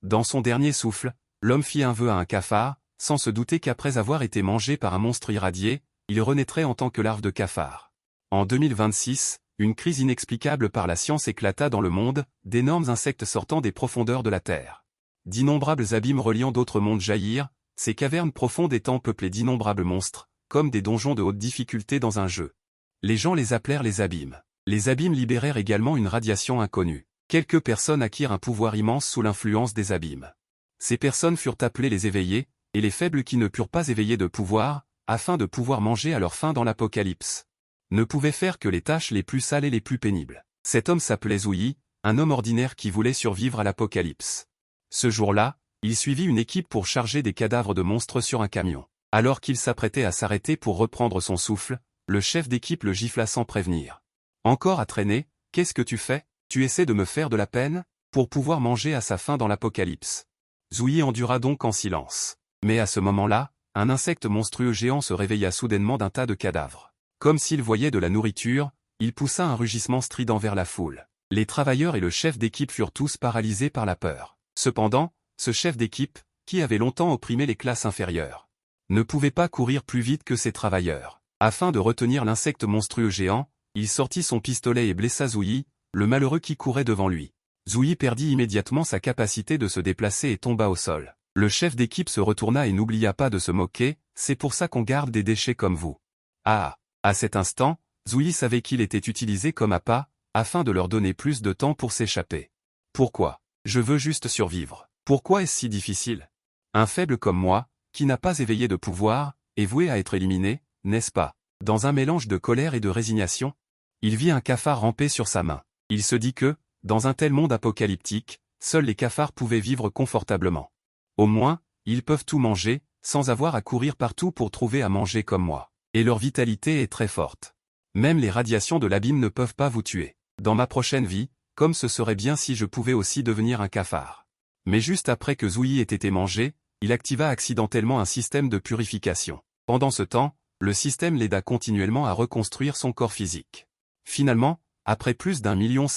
Dans son dernier souffle, l'homme fit un vœu à un cafard, sans se douter qu'après avoir été mangé par un monstre irradié, il renaîtrait en tant que larve de cafard. En 2026, une crise inexplicable par la science éclata dans le monde, d'énormes insectes sortant des profondeurs de la Terre. D'innombrables abîmes reliant d'autres mondes jaillirent, ces cavernes profondes étant peuplées d'innombrables monstres, comme des donjons de haute difficulté dans un jeu. Les gens les appelèrent les abîmes. Les abîmes libérèrent également une radiation inconnue. Quelques personnes acquirent un pouvoir immense sous l'influence des abîmes. Ces personnes furent appelées les éveillés, et les faibles qui ne purent pas éveiller de pouvoir, afin de pouvoir manger à leur faim dans l'Apocalypse, ne pouvaient faire que les tâches les plus sales et les plus pénibles. Cet homme s'appelait Zouyi, un homme ordinaire qui voulait survivre à l'Apocalypse. Ce jour-là, il suivit une équipe pour charger des cadavres de monstres sur un camion. Alors qu'il s'apprêtait à s'arrêter pour reprendre son souffle, le chef d'équipe le gifla sans prévenir. « Encore à traîner, qu'est-ce que tu fais? Tu essaies de me faire de la peine? Pour pouvoir manger à sa faim dans l'Apocalypse. » Zouyi endura donc en silence. Mais à ce moment-là, un insecte monstrueux géant se réveilla soudainement d'un tas de cadavres. Comme s'il voyait de la nourriture, il poussa un rugissement strident vers la foule. Les travailleurs et le chef d'équipe furent tous paralysés par la peur. Cependant, ce chef d'équipe, qui avait longtemps opprimé les classes inférieures, ne pouvait pas courir plus vite que ses travailleurs. Afin de retenir l'insecte monstrueux géant, il sortit son pistolet et blessa Zouyi, le malheureux qui courait devant lui. Zouyi perdit immédiatement sa capacité de se déplacer et tomba au sol. Le chef d'équipe se retourna et n'oublia pas de se moquer, « C'est pour ça qu'on garde des déchets comme vous. » Ah! À cet instant, Zouyi savait qu'il était utilisé comme appât, afin de leur donner plus de temps pour s'échapper. Pourquoi? Je veux juste survivre. Pourquoi est-ce si difficile? Un faible comme moi, qui n'a pas éveillé de pouvoir, est voué à être éliminé, n'est-ce pas? Dans un mélange de colère et de résignation, il vit un cafard ramper sur sa main. Il se dit que, dans un tel monde apocalyptique, seuls les cafards pouvaient vivre confortablement. Au moins, ils peuvent tout manger, sans avoir à courir partout pour trouver à manger comme moi. Et leur vitalité est très forte. Même les radiations de l'abîme ne peuvent pas vous tuer. Dans ma prochaine vie, comme ce serait bien si je pouvais aussi devenir un cafard. Mais juste après que Zouyi ait été mangé, il activa accidentellement un système de purification. Pendant ce temps, le système l'aida continuellement à reconstruire son corps physique. Finalement, après plus d'1,5 million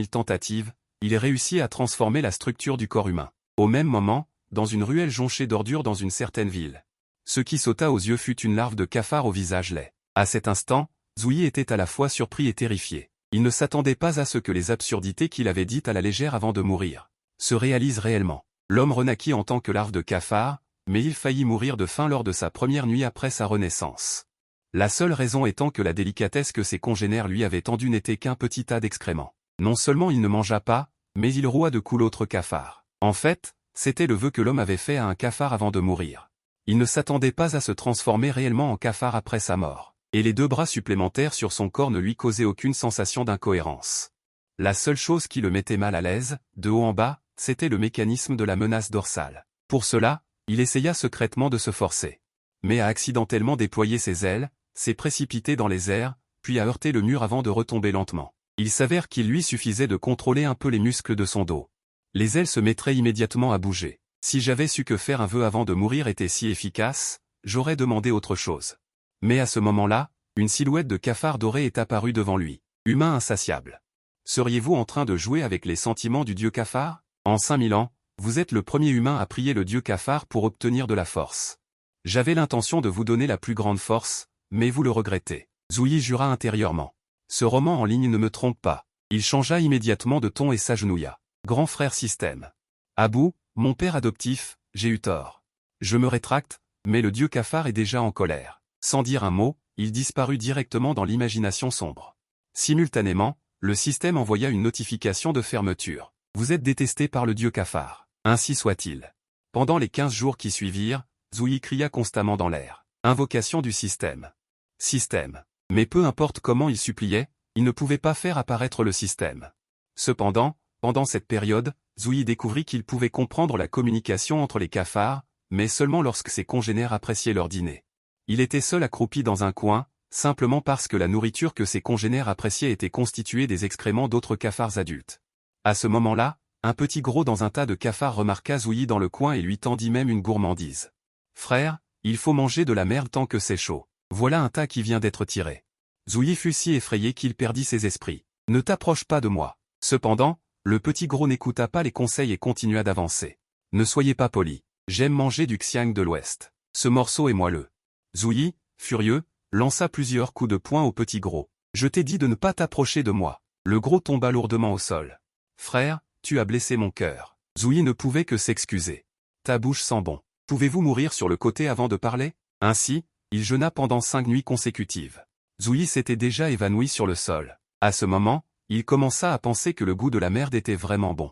tentatives, il réussit à transformer la structure du corps humain. Au même moment, dans une ruelle jonchée d'ordures dans une certaine ville, ce qui sauta aux yeux fut une larve de cafard au visage laid. À cet instant, Zouyi était à la fois surpris et terrifié. Il ne s'attendait pas à ce que les absurdités qu'il avait dites à la légère avant de mourir se réalisent réellement. L'homme renaquit en tant que larve de cafard, mais il faillit mourir de faim lors de sa première nuit après sa renaissance. La seule raison étant que la délicatesse que ses congénères lui avaient tendue n'était qu'un petit tas d'excréments. Non seulement il ne mangea pas, mais il roua de coups l'autre cafard. En fait, c'était le vœu que l'homme avait fait à un cafard avant de mourir. Il ne s'attendait pas à se transformer réellement en cafard après sa mort. Et les 2 bras supplémentaires sur son corps ne lui causaient aucune sensation d'incohérence. La seule chose qui le mettait mal à l'aise, de haut en bas, c'était le mécanisme de la menace dorsale. Pour cela, il essaya secrètement de se forcer. Mais a accidentellement déployé ses ailes, s'est précipité dans les airs, puis a heurté le mur avant de retomber lentement. Il s'avère qu'il lui suffisait de contrôler un peu les muscles de son dos. Les ailes se mettraient immédiatement à bouger. Si j'avais su que faire un vœu avant de mourir était si efficace, j'aurais demandé autre chose. Mais à ce moment-là, une silhouette de cafard doré est apparue devant lui. Humain insatiable. Seriez-vous en train de jouer avec les sentiments du dieu cafard? En 5000 ans, vous êtes le premier humain à prier le dieu cafard pour obtenir de la force. J'avais l'intention de vous donner la plus grande force, mais vous le regrettez. Zouyi jura intérieurement. Ce roman en ligne ne me trompe pas. Il changea immédiatement de ton et s'agenouilla. Grand frère système. Abou, mon père adoptif, j'ai eu tort. Je me rétracte, mais le dieu cafard est déjà en colère. Sans dire un mot, il disparut directement dans l'imagination sombre. Simultanément, le système envoya une notification de fermeture. Vous êtes détesté par le dieu cafard. Ainsi soit-il. Pendant les 15 jours qui suivirent, Zouyi cria constamment dans l'air. Invocation du système. Système. Mais peu importe comment il suppliait, il ne pouvait pas faire apparaître le système. Cependant, pendant cette période, Zouyi découvrit qu'il pouvait comprendre la communication entre les cafards, mais seulement lorsque ses congénères appréciaient leur dîner. Il était seul accroupi dans un coin, simplement parce que la nourriture que ses congénères appréciaient était constituée des excréments d'autres cafards adultes. À ce moment-là, un petit gros dans un tas de cafards remarqua Zouyi dans le coin et lui tendit même une gourmandise. « Frère, il faut manger de la merde tant que c'est chaud. Voilà un tas qui vient d'être tiré. » Zouyi fut si effrayé qu'il perdit ses esprits. « Ne t'approche pas de moi. » Cependant, le petit gros n'écouta pas les conseils et continua d'avancer. Ne soyez pas poli. J'aime manger du xiang de l'Ouest. Ce morceau est moelleux. Zouyi, furieux, lança plusieurs coups de poing au petit gros. Je t'ai dit de ne pas t'approcher de moi. Le gros tomba lourdement au sol. Frère, tu as blessé mon cœur. Zouyi ne pouvait que s'excuser. Ta bouche sent bon. Pouvez-vous mourir sur le côté avant de parler? Ainsi, il jeûna pendant 5 nuits consécutives. Zouyi s'était déjà évanoui sur le sol. À ce moment, il commença à penser que le goût de la merde était vraiment bon.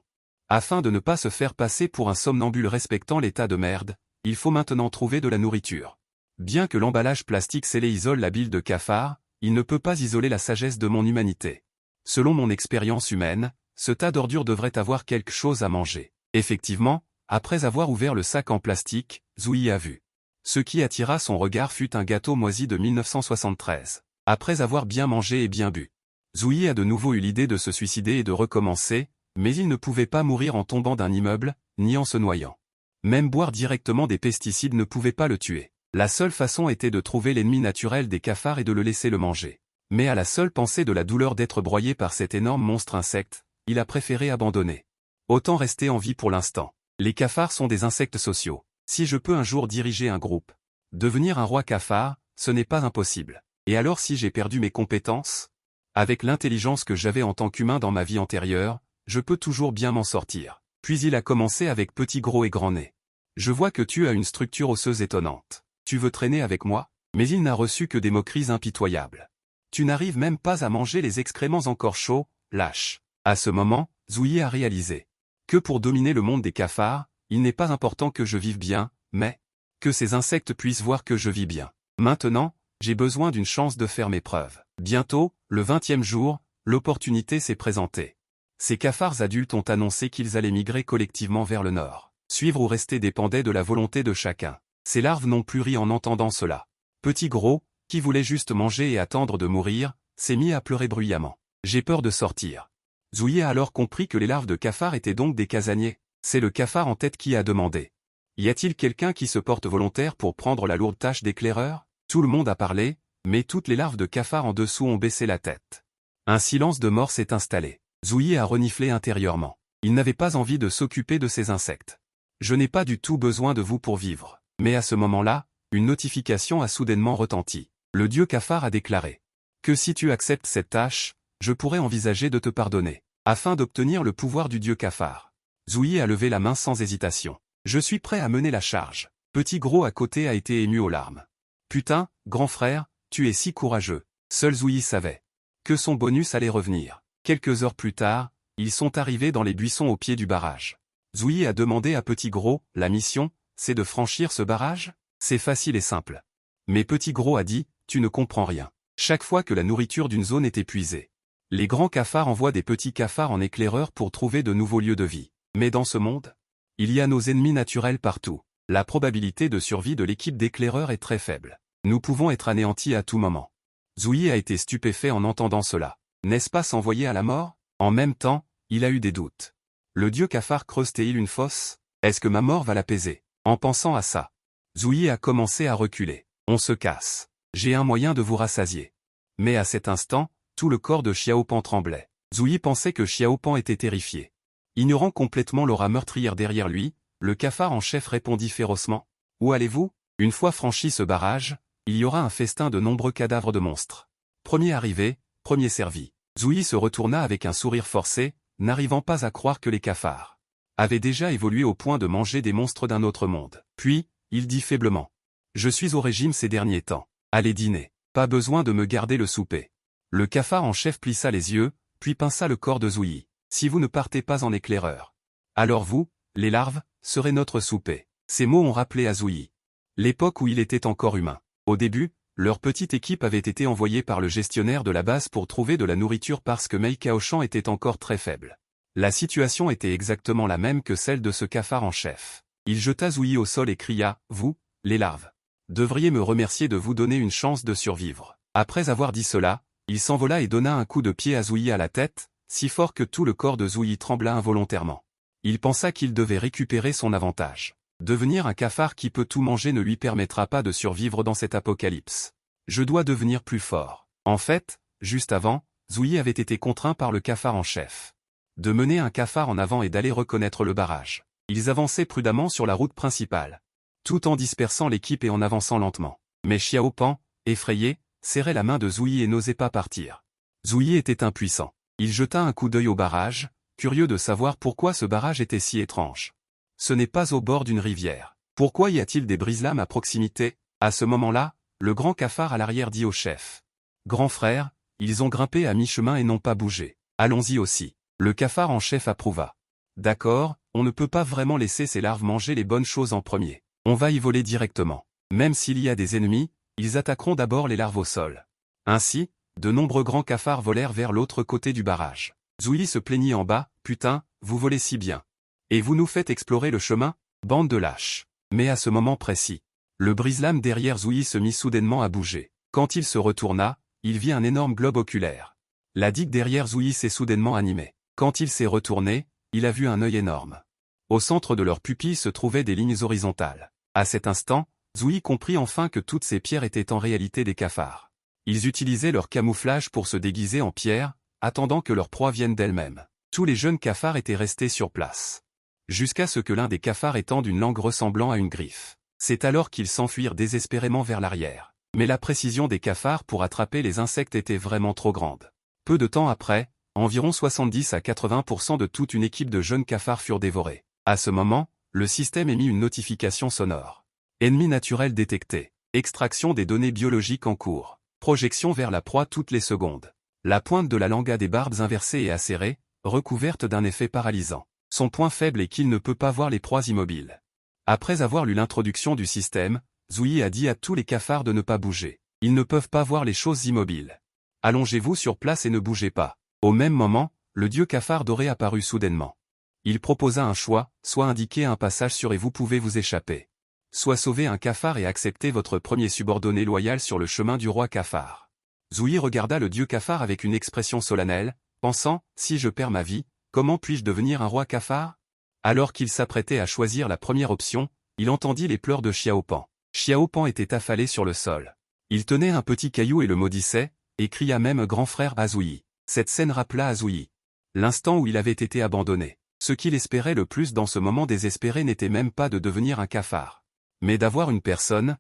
Afin de ne pas se faire passer pour un somnambule respectant l'état de merde, il faut maintenant trouver de la nourriture. Bien que l'emballage plastique scellé isole la bile de cafard, il ne peut pas isoler la sagesse de mon humanité. Selon mon expérience humaine, ce tas d'ordures devrait avoir quelque chose à manger. Effectivement, après avoir ouvert le sac en plastique, Zouyi a vu. Ce qui attira son regard fut un gâteau moisi de 1973. Après avoir bien mangé et bien bu, Zouyi a de nouveau eu l'idée de se suicider et de recommencer, mais il ne pouvait pas mourir en tombant d'un immeuble, ni en se noyant. Même boire directement des pesticides ne pouvait pas le tuer. La seule façon était de trouver l'ennemi naturel des cafards et de le laisser le manger. Mais à la seule pensée de la douleur d'être broyé par cet énorme monstre insecte, il a préféré abandonner. Autant rester en vie pour l'instant. Les cafards sont des insectes sociaux. Si je peux un jour diriger un groupe, devenir un roi cafard, ce n'est pas impossible. Et alors si j'ai perdu mes compétences? Avec l'intelligence que j'avais en tant qu'humain dans ma vie antérieure, je peux toujours bien m'en sortir. Puis il a commencé avec petit gros et grand nez. Je vois que tu as une structure osseuse étonnante. Tu veux traîner avec moi? Mais il n'a reçu que des moqueries impitoyables. Tu n'arrives même pas à manger les excréments encore chauds, lâche. À ce moment, Zouyi a réalisé que pour dominer le monde des cafards, il n'est pas important que je vive bien, mais que ces insectes puissent voir que je vis bien. Maintenant, j'ai besoin d'une chance de faire mes preuves. Bientôt, le 20e jour, l'opportunité s'est présentée. Ces cafards adultes ont annoncé qu'ils allaient migrer collectivement vers le nord. Suivre ou rester dépendait de la volonté de chacun. Ces larves n'ont plus ri en entendant cela. Petit gros, qui voulait juste manger et attendre de mourir, s'est mis à pleurer bruyamment. J'ai peur de sortir. Zouyi a alors compris que les larves de cafards étaient donc des casaniers. C'est le cafard en tête qui a demandé. Y a-t-il quelqu'un qui se porte volontaire pour prendre la lourde tâche d'éclaireur? Tout le monde a parlé, mais toutes les larves de cafards en dessous ont baissé la tête. Un silence de mort s'est installé. Zouyi a reniflé intérieurement. Il n'avait pas envie de s'occuper de ces insectes. Je n'ai pas du tout besoin de vous pour vivre. Mais à ce moment-là, une notification a soudainement retenti. Le dieu cafard a déclaré que si tu acceptes cette tâche, je pourrais envisager de te pardonner, afin d'obtenir le pouvoir du dieu cafard. Zouyi a levé la main sans hésitation. Je suis prêt à mener la charge. Petit gros à côté a été ému aux larmes. Putain, grand frère, tu es si courageux. Seul Zouyi savait que son bonus allait revenir. Quelques heures plus tard, ils sont arrivés dans les buissons au pied du barrage. Zouyi a demandé à Petit Gros, la mission, c'est de franchir ce barrage? C'est facile et simple. Mais Petit Gros a dit, tu ne comprends rien. Chaque fois que la nourriture d'une zone est épuisée, les grands cafards envoient des petits cafards en éclaireur pour trouver de nouveaux lieux de vie. Mais dans ce monde, il y a nos ennemis naturels partout. La probabilité de survie de l'équipe d'éclaireurs est très faible. Nous pouvons être anéantis à tout moment. Zouyi a été stupéfait en entendant cela. N'est-ce pas s'envoyer à la mort? En même temps, il a eu des doutes. Le dieu cafard creuse-t-il une fosse? Est-ce que ma mort va l'apaiser? En pensant à ça, Zouyi a commencé à reculer. On se casse. J'ai un moyen de vous rassasier. Mais à cet instant, tout le corps de Xiaopan tremblait. Zouyi pensait que Xiaopan était terrifié. Ignorant complètement l'aura meurtrière derrière lui, le cafard en chef répondit férocement. Où allez-vous? Une fois franchi ce barrage, il y aura un festin de nombreux cadavres de monstres. Premier arrivé, premier servi. Zouyi se retourna avec un sourire forcé, n'arrivant pas à croire que les cafards avaient déjà évolué au point de manger des monstres d'un autre monde. Puis, il dit faiblement. Je suis au régime ces derniers temps. Allez dîner. Pas besoin de me garder le souper. Le cafard en chef plissa les yeux, puis pinça le corps de Zouyi. Si vous ne partez pas en éclaireur, alors vous, les larves, serez notre souper. Ces mots ont rappelé à Zouyi l'époque où il était encore humain. Au début, leur petite équipe avait été envoyée par le gestionnaire de la base pour trouver de la nourriture parce que Mei Kaoshan était encore très faible. La situation était exactement la même que celle de ce cafard en chef. Il jeta Zouyi au sol et cria, « Vous, les larves, devriez me remercier de vous donner une chance de survivre. » Après avoir dit cela, il s'envola et donna un coup de pied à Zouyi à la tête, si fort que tout le corps de Zouyi trembla involontairement. Il pensa qu'il devait récupérer son avantage. Devenir un cafard qui peut tout manger ne lui permettra pas de survivre dans cet apocalypse. Je dois devenir plus fort. En fait, juste avant, Zouyi avait été contraint par le cafard en chef de mener un cafard en avant et d'aller reconnaître le barrage. Ils avançaient prudemment sur la route principale, tout en dispersant l'équipe et en avançant lentement. Mais Xiao Pan, effrayé, serrait la main de Zouyi et n'osait pas partir. Zouyi était impuissant. Il jeta un coup d'œil au barrage, curieux de savoir pourquoi ce barrage était si étrange. Ce n'est pas au bord d'une rivière. Pourquoi y a-t-il des brise-lames à proximité? À ce moment-là, le grand cafard à l'arrière dit au chef. Grand frère, ils ont grimpé à mi-chemin et n'ont pas bougé. Allons-y aussi. Le cafard en chef approuva. D'accord, on ne peut pas vraiment laisser ces larves manger les bonnes choses en premier. On va y voler directement. Même s'il y a des ennemis, ils attaqueront d'abord les larves au sol. Ainsi, de nombreux grands cafards volèrent vers l'autre côté du barrage. Zouyi se plaignit en bas, putain, vous volez si bien. Et vous nous faites explorer le chemin, bande de lâches. Mais à ce moment précis, le brise-lame derrière Zouyi se mit soudainement à bouger. Quand il se retourna, il vit un énorme globe oculaire. La digue derrière Zouyi s'est soudainement animée. Quand il s'est retourné, il a vu un œil énorme. Au centre de leurs pupilles se trouvaient des lignes horizontales. À cet instant, Zouyi comprit enfin que toutes ces pierres étaient en réalité des cafards. Ils utilisaient leur camouflage pour se déguiser en pierre, attendant que leur proie vienne d'elle-même. Tous les jeunes cafards étaient restés sur place. Jusqu'à ce que l'un des cafards étende une langue ressemblant à une griffe. C'est alors qu'ils s'enfuirent désespérément vers l'arrière. Mais la précision des cafards pour attraper les insectes était vraiment trop grande. Peu de temps après, environ 70 à 80% de toute une équipe de jeunes cafards furent dévorés. À ce moment, le système émit une notification sonore. Ennemi naturel détecté. Extraction des données biologiques en cours. Projection vers la proie toutes les secondes. La pointe de la langue a des barbes inversées et acérées, recouvertes d'un effet paralysant. Son point faible est qu'il ne peut pas voir les proies immobiles. Après avoir lu l'introduction du système, Zouyi a dit à tous les cafards de ne pas bouger. Ils ne peuvent pas voir les choses immobiles. Allongez-vous sur place et ne bougez pas. Au même moment, le dieu cafard doré apparut soudainement. Il proposa un choix, soit indiquer un passage sûr et vous pouvez vous échapper. Soit sauver un cafard et accepter votre premier subordonné loyal sur le chemin du roi cafard. Zouyi regarda le dieu cafard avec une expression solennelle, pensant, si je perds ma vie, comment puis-je devenir un roi cafard? Alors qu'il s'apprêtait à choisir la première option, il entendit les pleurs de Xiao Pan. Xiao Pan était affalé sur le sol. Il tenait un petit caillou et le maudissait, et cria même grand frère à Zouyi. Cette scène rappela à Zouyi l'instant où il avait été abandonné. Ce qu'il espérait le plus dans ce moment désespéré n'était même pas de devenir un cafard, mais d'avoir une personne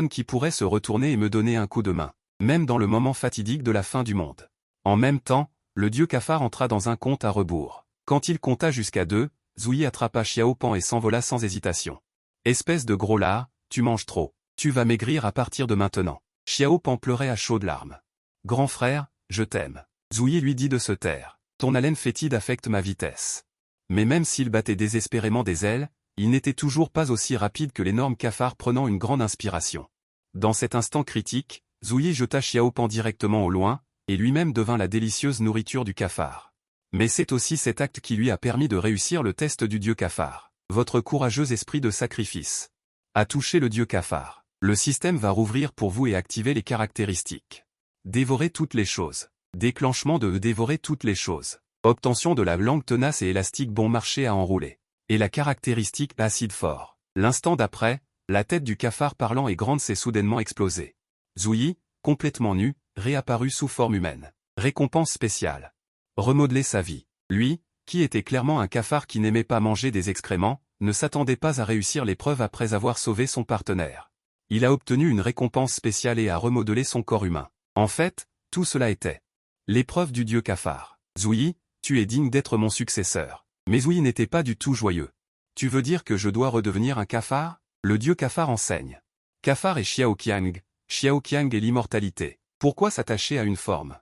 qui pourrait se retourner et me donner un coup de main, même dans le moment fatidique de la fin du monde. En même temps, le dieu cafard entra dans un compte à rebours. Quand il compta jusqu'à 2, Zouyi attrapa Xiao Pan et s'envola sans hésitation. Espèce de gros lard, tu manges trop. Tu vas maigrir à partir de maintenant. Xiao Pan pleurait à chaudes larmes. Grand frère, je t'aime. Zouyi lui dit de se taire. Ton haleine fétide affecte ma vitesse. Mais même s'il battait désespérément des ailes, il n'était toujours pas aussi rapide que l'énorme cafard prenant une grande inspiration. Dans cet instant critique, Zouyi jeta Xiao Pan directement au loin, et lui-même devint la délicieuse nourriture du cafard. Mais c'est aussi cet acte qui lui a permis de réussir le test du dieu cafard. Votre courageux esprit de sacrifice a touché le dieu cafard. Le système va rouvrir pour vous et activer les caractéristiques. Dévorer toutes les choses. Déclenchement de dévorer toutes les choses. Obtention de la langue tenace et élastique bon marché à enrouler. Et la caractéristique acide fort. L'instant d'après, la tête du cafard parlant et grande s'est soudainement explosée. Zouyi, complètement nu, réapparut sous forme humaine. Récompense spéciale. Remodeler sa vie. Lui, qui était clairement un cafard qui n'aimait pas manger des excréments, ne s'attendait pas à réussir l'épreuve après avoir sauvé son partenaire. Il a obtenu une récompense spéciale et a remodelé son corps humain. En fait, tout cela était l'épreuve du dieu cafard. Zouyi, tu es digne d'être mon successeur. Mais Zouyi n'était pas du tout joyeux. Tu veux dire que je dois redevenir un cafard? Le dieu cafard enseigne. Cafard et Xiaoqiang est l'immortalité. Pourquoi s'attacher à une forme?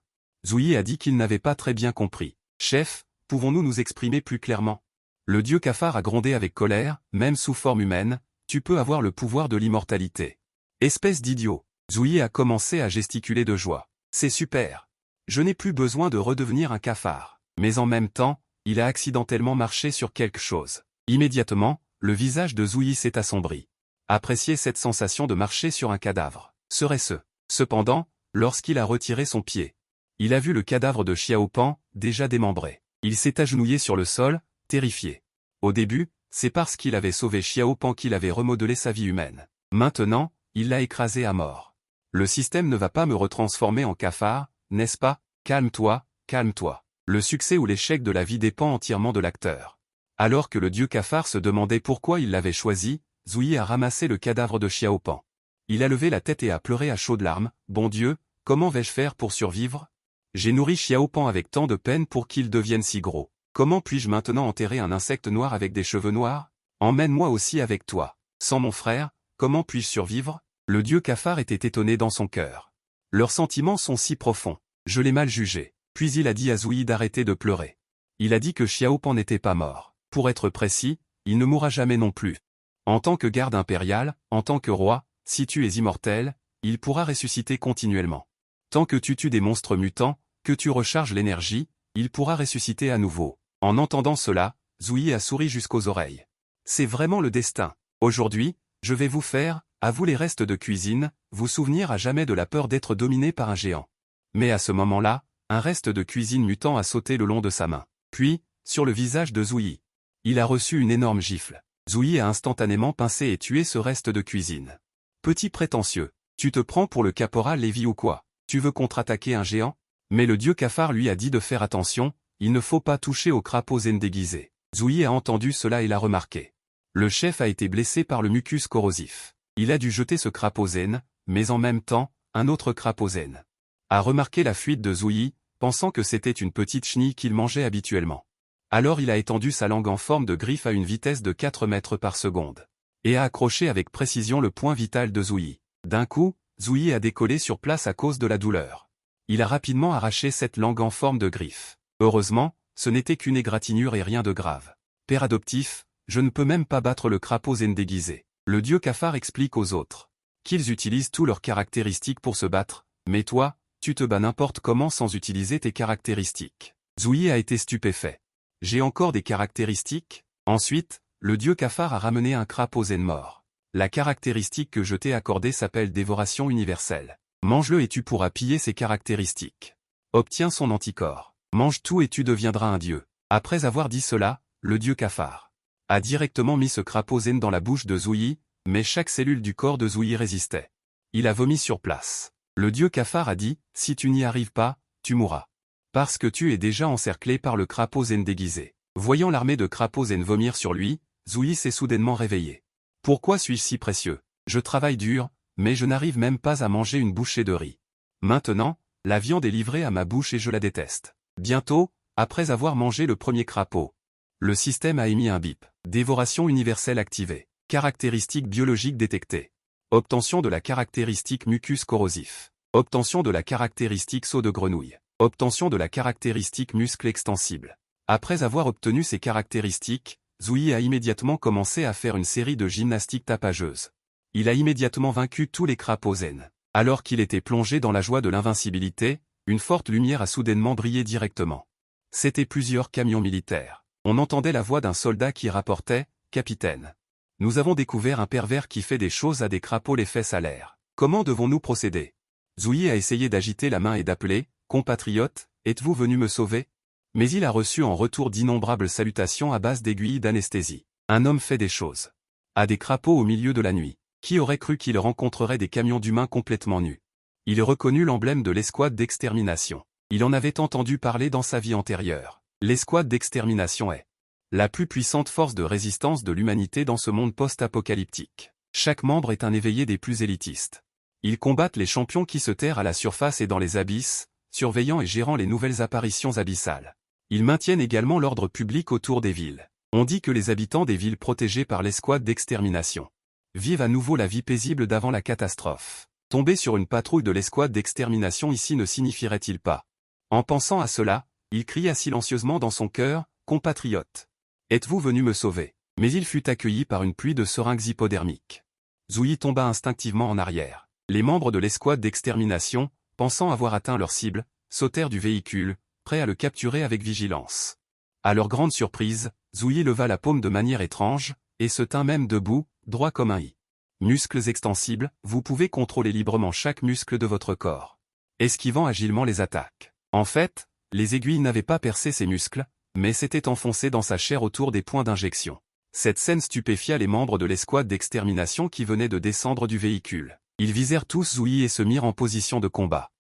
Zouyi a dit qu'il n'avait pas très bien compris. Chef, pouvons-nous nous exprimer plus clairement? Le dieu cafard a grondé avec colère, même sous forme humaine, tu peux avoir le pouvoir de l'immortalité. Espèce d'idiot. Zouyi a commencé à gesticuler de joie. C'est super. Je n'ai plus besoin de redevenir un cafard. Mais en même temps, il a accidentellement marché sur quelque chose. Immédiatement, le visage de Zouyi s'est assombri. Apprécier cette sensation de marcher sur un cadavre. Serait-ce? Cependant, lorsqu'il a retiré son pied, il a vu le cadavre de Xiao Pan, déjà démembré. Il s'est agenouillé sur le sol, terrifié. Au début, c'est parce qu'il avait sauvé Xiao Pan qu'il avait remodelé sa vie humaine. Maintenant, il l'a écrasé à mort. Le système ne va pas me retransformer en cafard, n'est-ce pas? Calme-toi, calme-toi. Le succès ou l'échec de la vie dépend entièrement de l'acteur. Alors que le dieu cafard se demandait pourquoi il l'avait choisi, Zouyi a ramassé le cadavre de Xiaopan. Il a levé la tête et a pleuré à chaudes larmes. « Bon Dieu, comment vais-je faire pour survivre? J'ai nourri Xiaopan avec tant de peine pour qu'il devienne si gros. Comment puis-je maintenant enterrer un insecte noir avec des cheveux noirs? Emmène-moi aussi avec toi. Sans mon frère, comment puis-je survivre ?» Le dieu cafard était étonné dans son cœur. Leurs sentiments sont si profonds. Je l'ai mal jugé. Puis il a dit à Zouyi d'arrêter de pleurer. Il a dit que Xiaopan n'était pas mort. Pour être précis, il ne mourra jamais non plus. En tant que garde impérial, en tant que roi, si tu es immortel, il pourra ressusciter continuellement. Tant que tu tues des monstres mutants, que tu recharges l'énergie, il pourra ressusciter à nouveau. En entendant cela, Zouyi a souri jusqu'aux oreilles. C'est vraiment le destin. Aujourd'hui, je vais vous faire, à vous les restes de cuisine, vous souvenir à jamais de la peur d'être dominé par un géant. Mais à ce moment-là, un reste de cuisine mutant a sauté le long de sa main. Puis, sur le visage de Zouyi. Il a reçu une énorme gifle. Zouyi a instantanément pincé et tué ce reste de cuisine. Petit prétentieux, tu te prends pour le caporal Lévi ou quoi? Tu veux contre-attaquer un géant? Mais le dieu cafard lui a dit de faire attention, il ne faut pas toucher au crapaud zen déguisé. Zouyi a entendu cela et l'a remarqué. Le chef a été blessé par le mucus corrosif. Il a dû jeter ce crapaud zen, mais en même temps, un autre crapaud zen a remarqué la fuite de Zouyi, pensant que c'était une petite chenille qu'il mangeait habituellement. Alors il a étendu sa langue en forme de griffe à une vitesse de 4 mètres par seconde. Et a accroché avec précision le point vital de Zouyi. D'un coup, Zouyi a décollé sur place à cause de la douleur. Il a rapidement arraché cette langue en forme de griffe. Heureusement, ce n'était qu'une égratignure et rien de grave. Père adoptif, je ne peux même pas battre le crapaud zen déguisé. Le dieu cafard explique aux autres qu'ils utilisent tous leurs caractéristiques pour se battre, mais toi, tu te bats n'importe comment sans utiliser tes caractéristiques. Zouyi a été stupéfait. J'ai encore des caractéristiques? Ensuite, le dieu cafard a ramené un crapaud zen mort. La caractéristique que je t'ai accordée s'appelle dévoration universelle. Mange-le et tu pourras piller ses caractéristiques. Obtiens son anticorps. Mange tout et tu deviendras un dieu. Après avoir dit cela, le dieu cafard a directement mis ce crapaud zen dans la bouche de Zouyi, mais chaque cellule du corps de Zouyi résistait. Il a vomi sur place. Le dieu cafard a dit, si tu n'y arrives pas, tu mourras. Parce que tu es déjà encerclé par le crapaud zen déguisé. Voyant l'armée de crapauds zen vomir sur lui, Zouyi s'est soudainement réveillé. Pourquoi suis-je si précieux? Je travaille dur, mais je n'arrive même pas à manger une bouchée de riz. Maintenant, la viande est livrée à ma bouche et je la déteste. Bientôt, après avoir mangé le premier crapaud, le système a émis un bip. Dévoration universelle activée. Caractéristiques biologiques détectées. Obtention de la caractéristique mucus corrosif. Obtention de la caractéristique saut de grenouille. Obtention de la caractéristique muscle extensible. Après avoir obtenu ces caractéristiques, Zouyi a immédiatement commencé à faire une série de gymnastiques tapageuses. Il a immédiatement vaincu tous les crapauds zen. Alors qu'il était plongé dans la joie de l'invincibilité, une forte lumière a soudainement brillé directement. C'étaient plusieurs camions militaires. On entendait la voix d'un soldat qui rapportait « Capitaine. Nous avons découvert un pervers qui fait des choses à des crapauds les fesses à l'air. Comment devons-nous procéder ?» Zouyi a essayé d'agiter la main et d'appeler « Compatriote, êtes-vous venu me sauver ?» Mais il a reçu en retour d'innombrables salutations à base d'aiguilles d'anesthésie. Un homme fait des choses à des crapauds au milieu de la nuit. Qui aurait cru qu'il rencontrerait des camions d'humains complètement nus? Il reconnut l'emblème de l'escouade d'extermination. Il en avait entendu parler dans sa vie antérieure. L'escouade d'extermination est la plus puissante force de résistance de l'humanité dans ce monde post-apocalyptique. Chaque membre est un éveillé des plus élitistes. Ils combattent les champions qui se terrent à la surface et dans les abysses, surveillant et gérant les nouvelles apparitions abyssales. Ils maintiennent également l'ordre public autour des villes. On dit que les habitants des villes protégées par l'escouade d'extermination vivent à nouveau la vie paisible d'avant la catastrophe. Tomber sur une patrouille de l'escouade d'extermination ici ne signifierait-il pas? En pensant à cela, il cria silencieusement dans son cœur, « Compatriote. Êtes-vous venu me sauver ?» Mais il fut accueilli par une pluie de seringues hypodermiques. Zouyi tomba instinctivement en arrière. Les membres de l'escouade d'extermination, pensant avoir atteint leur cible, sautèrent du véhicule, prêts à le capturer avec vigilance. À leur grande surprise, Zouyi leva la paume de manière étrange, et se tint même debout, droit comme un i. Muscles extensibles, vous pouvez contrôler librement chaque muscle de votre corps, esquivant agilement les attaques. En fait, les aiguilles n'avaient pas percé ses muscles, mais s'étaient enfoncées dans sa chair autour des points d'injection. Cette scène stupéfia les membres de l'escouade d'extermination qui venaient de descendre du véhicule. Ils visèrent tous Zouyi et se mirent en position de combat.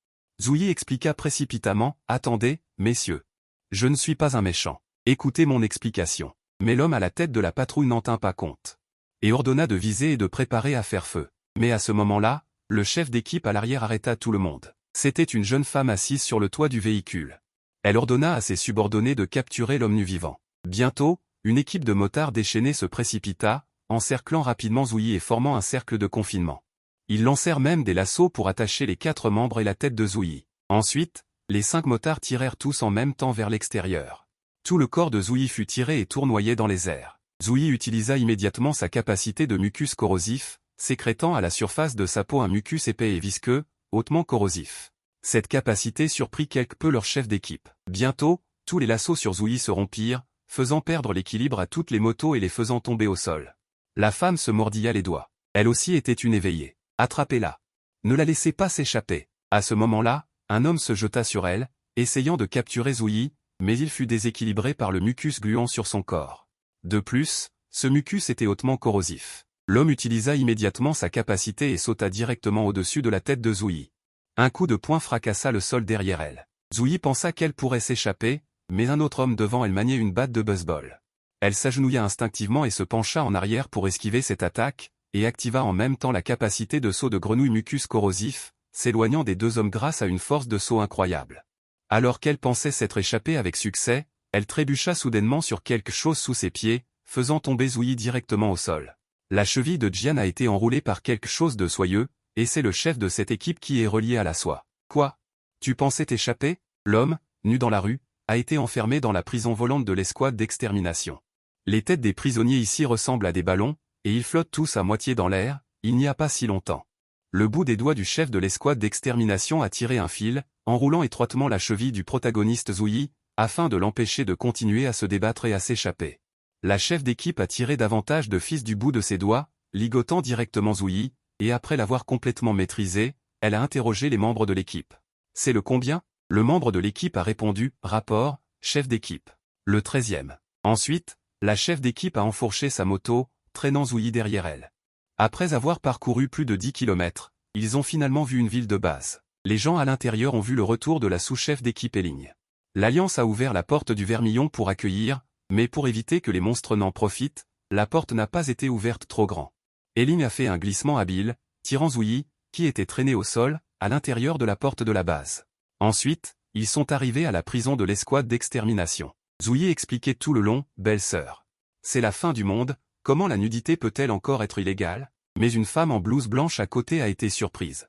Zouyi expliqua précipitamment, « Attendez, messieurs. Je ne suis pas un méchant. Écoutez mon explication. Mais l'homme à la tête de la patrouille n'en tint pas compte. Et ordonna de viser et de préparer à faire feu. Mais à ce moment-là, le chef d'équipe à l'arrière arrêta tout le monde. C'était une jeune femme assise sur le toit du véhicule. Elle ordonna à ses subordonnés de capturer l'homme nu vivant. Bientôt, une équipe de motards déchaînés se précipita, encerclant rapidement Zouyi et formant un cercle de confinement. Ils lancèrent même des lassos pour attacher les 4 membres et la tête de Zouyi. Ensuite, les 5 motards tirèrent tous en même temps vers l'extérieur. Tout le corps de Zouyi fut tiré et tournoyé dans les airs. Zouyi utilisa immédiatement sa capacité de mucus corrosif, sécrétant à la surface de sa peau un mucus épais et visqueux, hautement corrosif. Cette capacité surprit quelque peu leur chef d'équipe. Bientôt, tous les lassos sur Zouyi se rompirent, faisant perdre l'équilibre à toutes les motos et les faisant tomber au sol. La femme se mordilla les doigts. Elle aussi était une éveillée. Attrapez-la. Ne la laissez pas s'échapper. À ce moment-là, un homme se jeta sur elle, essayant de capturer Zouyi, mais il fut déséquilibré par le mucus gluant sur son corps. De plus, ce mucus était hautement corrosif. L'homme utilisa immédiatement sa capacité et sauta directement au-dessus de la tête de Zouyi. Un coup de poing fracassa le sol derrière elle. Zouyi pensa qu'elle pourrait s'échapper, mais un autre homme devant elle maniait une batte de baseball. Elle s'agenouilla instinctivement et se pencha en arrière pour esquiver cette attaque, et activa en même temps la capacité de saut de grenouille mucus corrosif, s'éloignant des 2 hommes grâce à une force de saut incroyable. Alors qu'elle pensait s'être échappée avec succès, elle trébucha soudainement sur quelque chose sous ses pieds, faisant tomber Zouyi directement au sol. La cheville de Jian a été enroulée par quelque chose de soyeux, et c'est le chef de cette équipe qui est relié à la soie. Quoi? Tu pensais t'échapper? L'homme, nu dans la rue, a été enfermé dans la prison volante de l'escouade d'extermination. Les têtes des prisonniers ici ressemblent à des ballons, et ils flottent tous à moitié dans l'air, il n'y a pas si longtemps. Le bout des doigts du chef de l'escouade d'extermination a tiré un fil, enroulant étroitement la cheville du protagoniste Zouyi, afin de l'empêcher de continuer à se débattre et à s'échapper. La chef d'équipe a tiré davantage de fils du bout de ses doigts, ligotant directement Zouyi, et après l'avoir complètement maîtrisé, elle a interrogé les membres de l'équipe. C'est le combien? Le membre de l'équipe a répondu, rapport, chef d'équipe. Le 13e. Ensuite, la chef d'équipe a enfourché sa moto, traînant Zouyi derrière elle. Après avoir parcouru plus de 10 km, ils ont finalement vu une ville de base. Les gens à l'intérieur ont vu le retour de la sous-chef d'équipe Eling. L'Alliance a ouvert la porte du Vermillon pour accueillir, mais pour éviter que les monstres n'en profitent, la porte n'a pas été ouverte trop grand. Eling a fait un glissement habile, tirant Zouyi, qui était traîné au sol, à l'intérieur de la porte de la base. Ensuite, ils sont arrivés à la prison de l'escouade d'extermination. Zouyi expliquait tout le long, belle sœur. C'est la fin du monde, comment la nudité peut-elle encore être illégale? Mais une femme en blouse blanche à côté a été surprise.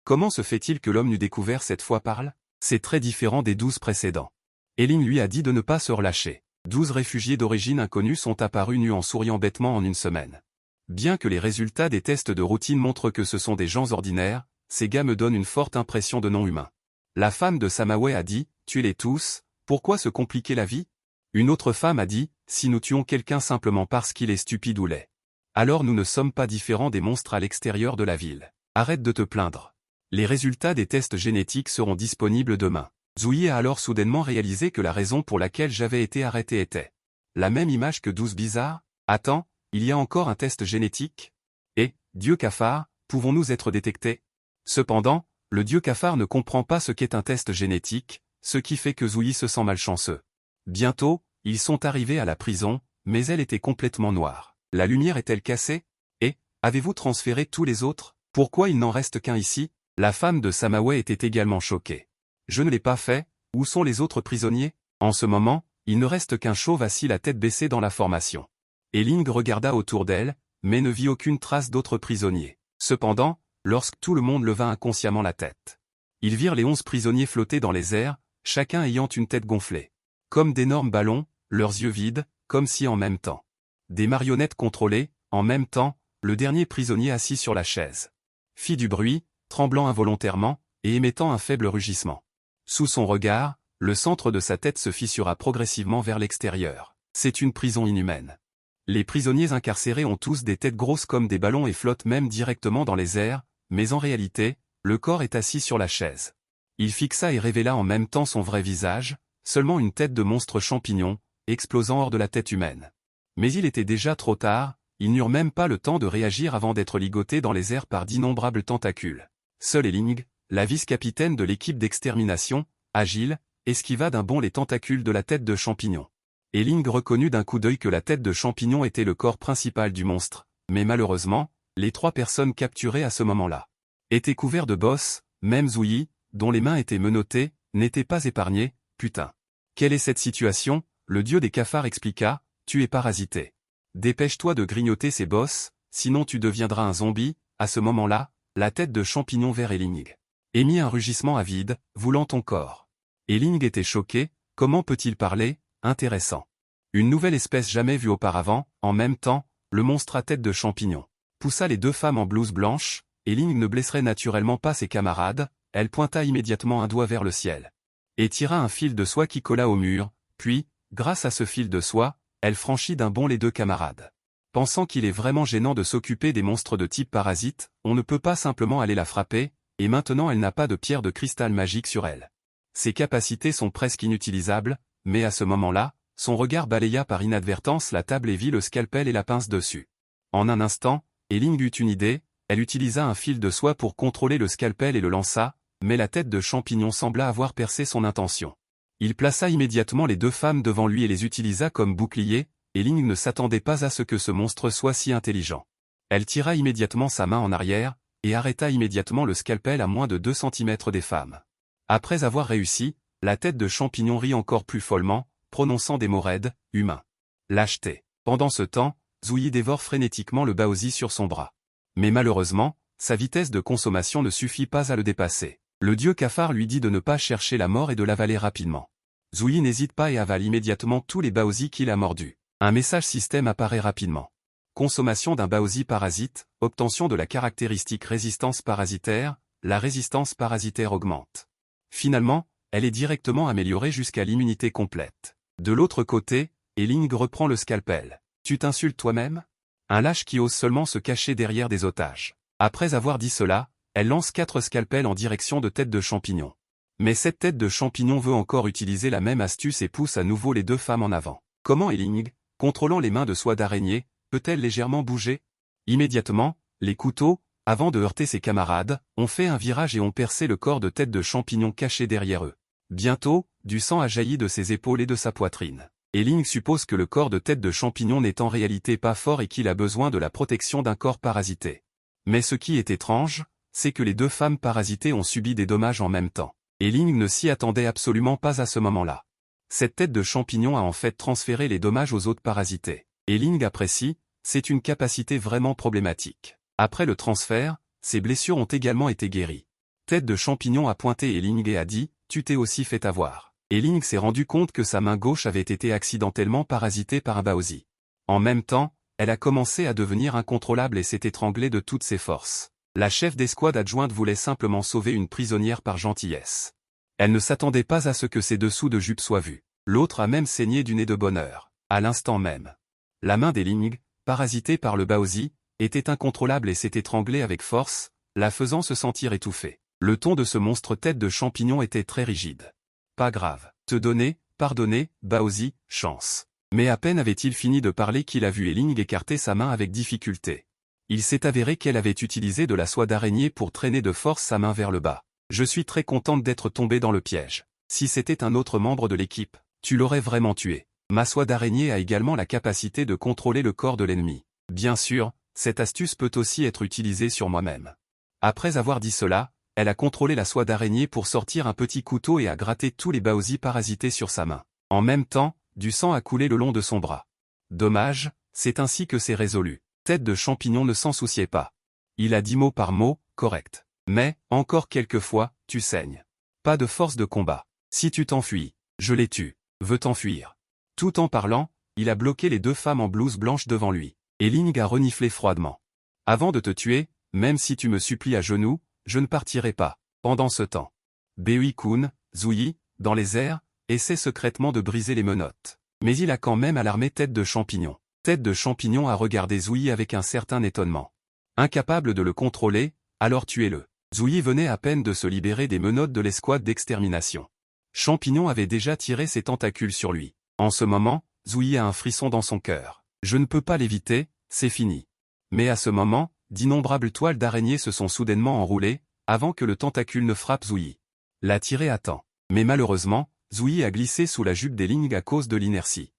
Comment se fait-il que l'homme nu découvert cette fois parle? C'est très différent des 12 précédents. Eling lui a dit de ne pas se relâcher. 12 réfugiés d'origine inconnue sont apparus nus en souriant bêtement en une semaine. Bien que les résultats des tests de routine montrent que ce sont des gens ordinaires, ces gars me donnent une forte impression de non-humain. La femme de Samaway a dit, tuez-les tous, pourquoi se compliquer la vie? Une autre femme a dit, si nous tuons quelqu'un simplement parce qu'il est stupide ou laid. Alors nous ne sommes pas différents des monstres à l'extérieur de la ville. Arrête de te plaindre. Les résultats des tests génétiques seront disponibles demain. Zouyi a alors soudainement réalisé que la raison pour laquelle j'avais été arrêté était la même image que 12 bizarres. Attends, il y a encore un test génétique? Et, dieu cafard, pouvons-nous être détectés? Cependant, le dieu cafard ne comprend pas ce qu'est un test génétique, ce qui fait que Zouyi se sent malchanceux. Bientôt, ils sont arrivés à la prison, mais elle était complètement noire. La lumière est-elle cassée? Et, avez-vous transféré tous les autres? Pourquoi il n'en reste qu'un ici? La femme de Samaway était également choquée. Je ne l'ai pas fait, où sont les autres prisonniers? En ce moment, il ne reste qu'un chauve assis la tête baissée dans la formation. Eling regarda autour d'elle, mais ne vit aucune trace d'autres prisonniers. Cependant, lorsque tout le monde leva inconsciemment la tête, ils virent les 11 prisonniers flotter dans les airs, chacun ayant une tête gonflée. Comme d'énormes ballons, leurs yeux vides, comme si en même temps. Des marionnettes contrôlées, en même temps, le dernier prisonnier assis sur la chaise fit du bruit, tremblant involontairement, et émettant un faible rugissement. Sous son regard, le centre de sa tête se fissura progressivement vers l'extérieur. C'est une prison inhumaine. Les prisonniers incarcérés ont tous des têtes grosses comme des ballons et flottent même directement dans les airs, mais en réalité, le corps est assis sur la chaise. Il fixa et révéla en même temps son vrai visage, seulement une tête de monstre champignon, explosant hors de la tête humaine. Mais il était déjà trop tard, ils n'eurent même pas le temps de réagir avant d'être ligotés dans les airs par d'innombrables tentacules. Seul Eling, la vice-capitaine de l'équipe d'extermination, agile, esquiva d'un bond les tentacules de la tête de champignon. Et Ling reconnut d'un coup d'œil que la tête de champignon était le corps principal du monstre, mais malheureusement, les 3 personnes capturées à ce moment-là étaient couverts de bosses, même Zouyi, dont les mains étaient menottées, n'était pas épargné. Putain. Quelle est cette situation? Le dieu des cafards expliqua, tu es parasité. Dépêche-toi de grignoter ces bosses, sinon tu deviendras un zombie. À ce moment-là, la tête de champignon vert Ling émit un rugissement avide, voulant ton corps. Et Ling était choqué, comment peut-il parler? Intéressant. Une nouvelle espèce jamais vue auparavant. En même temps, le monstre à tête de champignon poussa les 2 femmes en blouse blanche, et Ling ne blesserait naturellement pas ses camarades. Elle pointa immédiatement un doigt vers le ciel et tira un fil de soie qui colla au mur, puis, grâce à ce fil de soie, elle franchit d'un bond les 2 camarades. Pensant qu'il est vraiment gênant de s'occuper des monstres de type parasite, on ne peut pas simplement aller la frapper, et maintenant elle n'a pas de pierre de cristal magique sur elle. Ses capacités sont presque inutilisables, mais à ce moment-là, son regard balaya par inadvertance la table et vit le scalpel et la pince dessus. En un instant, Ling eut une idée, elle utilisa un fil de soie pour contrôler le scalpel et le lança, mais la tête de champignon sembla avoir percé son intention. Il plaça immédiatement les 2 femmes devant lui et les utilisa comme boucliers, et Ling ne s'attendait pas à ce que ce monstre soit si intelligent. Elle tira immédiatement sa main en arrière, et arrêta immédiatement le scalpel à moins de 2 centimètres des femmes. Après avoir réussi, la tête de champignon rit encore plus follement, prononçant des mots raides, humains. Lâcheté. Pendant ce temps, Zouyi dévore frénétiquement le baozi sur son bras. Mais malheureusement, sa vitesse de consommation ne suffit pas à le dépasser. Le dieu cafard lui dit de ne pas chercher la mort et de l'avaler rapidement. Zouyi n'hésite pas et avale immédiatement tous les baozi qu'il a mordus. Un message système apparaît rapidement. Consommation d'un baozi parasite, obtention de la caractéristique résistance parasitaire, la résistance parasitaire augmente. Finalement, elle est directement améliorée jusqu'à l'immunité complète. De l'autre côté, Ling reprend le scalpel. Tu t'insultes toi-même? Un lâche qui ose seulement se cacher derrière des otages. Après avoir dit cela, elle lance 4 scalpels en direction de tête de champignon. Mais cette tête de champignon veut encore utiliser la même astuce et pousse à nouveau les 2 femmes en avant. Comment Ling, contrôlant les mains de soie d'araignée, peut-elle légèrement bouger? Immédiatement, les couteaux, avant de heurter ses camarades, ont fait un virage et ont percé le corps de tête de champignon caché derrière eux. Bientôt, du sang a jailli de ses épaules et de sa poitrine. Ling suppose que le corps de tête de champignon n'est en réalité pas fort et qu'il a besoin de la protection d'un corps parasité. Mais ce qui est étrange, c'est que les 2 femmes parasitées ont subi des dommages en même temps. Ling ne s'y attendait absolument pas à ce moment-là. Cette tête de champignon a en fait transféré les dommages aux autres parasités. Ling apprécie, c'est une capacité vraiment problématique. Après le transfert, ses blessures ont également été guéries. Tête de champignon a pointé Ling et a dit, tu t'es aussi fait avoir. Ling s'est rendu compte que sa main gauche avait été accidentellement parasitée par un baozi. En même temps, elle a commencé à devenir incontrôlable et s'est étranglée de toutes ses forces. La chef d'escouade adjointe voulait simplement sauver une prisonnière par gentillesse. Elle ne s'attendait pas à ce que ses dessous de jupe soient vus. L'autre a même saigné du nez de bonheur. À l'instant même. La main Ling, parasitée par le baozi, était incontrôlable et s'est étranglée avec force, la faisant se sentir étouffée. Le ton de ce monstre tête de champignon était très rigide. Pas grave. Te donner, pardonner, baozi, chance. Mais à peine avait-il fini de parler qu'il a vu Ling écarter sa main avec difficulté. Il s'est avéré qu'elle avait utilisé de la soie d'araignée pour traîner de force sa main vers le bas. Je suis très contente d'être tombée dans le piège. Si c'était un autre membre de l'équipe, tu l'aurais vraiment tué. Ma soie d'araignée a également la capacité de contrôler le corps de l'ennemi. Bien sûr, cette astuce peut aussi être utilisée sur moi-même. Après avoir dit cela, elle a contrôlé la soie d'araignée pour sortir un petit couteau et a gratté tous les baozi parasités sur sa main. En même temps, du sang a coulé le long de son bras. Dommage, c'est ainsi que c'est résolu. Tête de champignon ne s'en souciait pas. Il a dit mot par mot, correct. Mais, encore quelques fois, tu saignes. Pas de force de combat. Si tu t'enfuis, je les tue. Veux t'enfuir. Tout en parlant, il a bloqué les 2 femmes en blouse blanche devant lui. Ling a reniflé froidement. Avant de te tuer, même si tu me supplies à genoux, je ne partirai pas. Pendant ce temps. Beui-kun, Zouyi, dans les airs, essaie secrètement de briser les menottes. Mais il a quand même alarmé Tête de champignon. Tête de champignon a regardé Zouyi avec un certain étonnement. Incapable de le contrôler, alors tuez-le. Zouyi venait à peine de se libérer des menottes de l'escouade d'extermination. Champignon avait déjà tiré ses tentacules sur lui. En ce moment, Zouyi a un frisson dans son cœur. Je ne peux pas l'éviter, c'est fini. Mais à ce moment, d'innombrables toiles d'araignée se sont soudainement enroulées, avant que le tentacule ne frappe Zouyi. L'a tiré à temps. Mais malheureusement, Zouyi a glissé sous la jupe Ling à cause de l'inertie.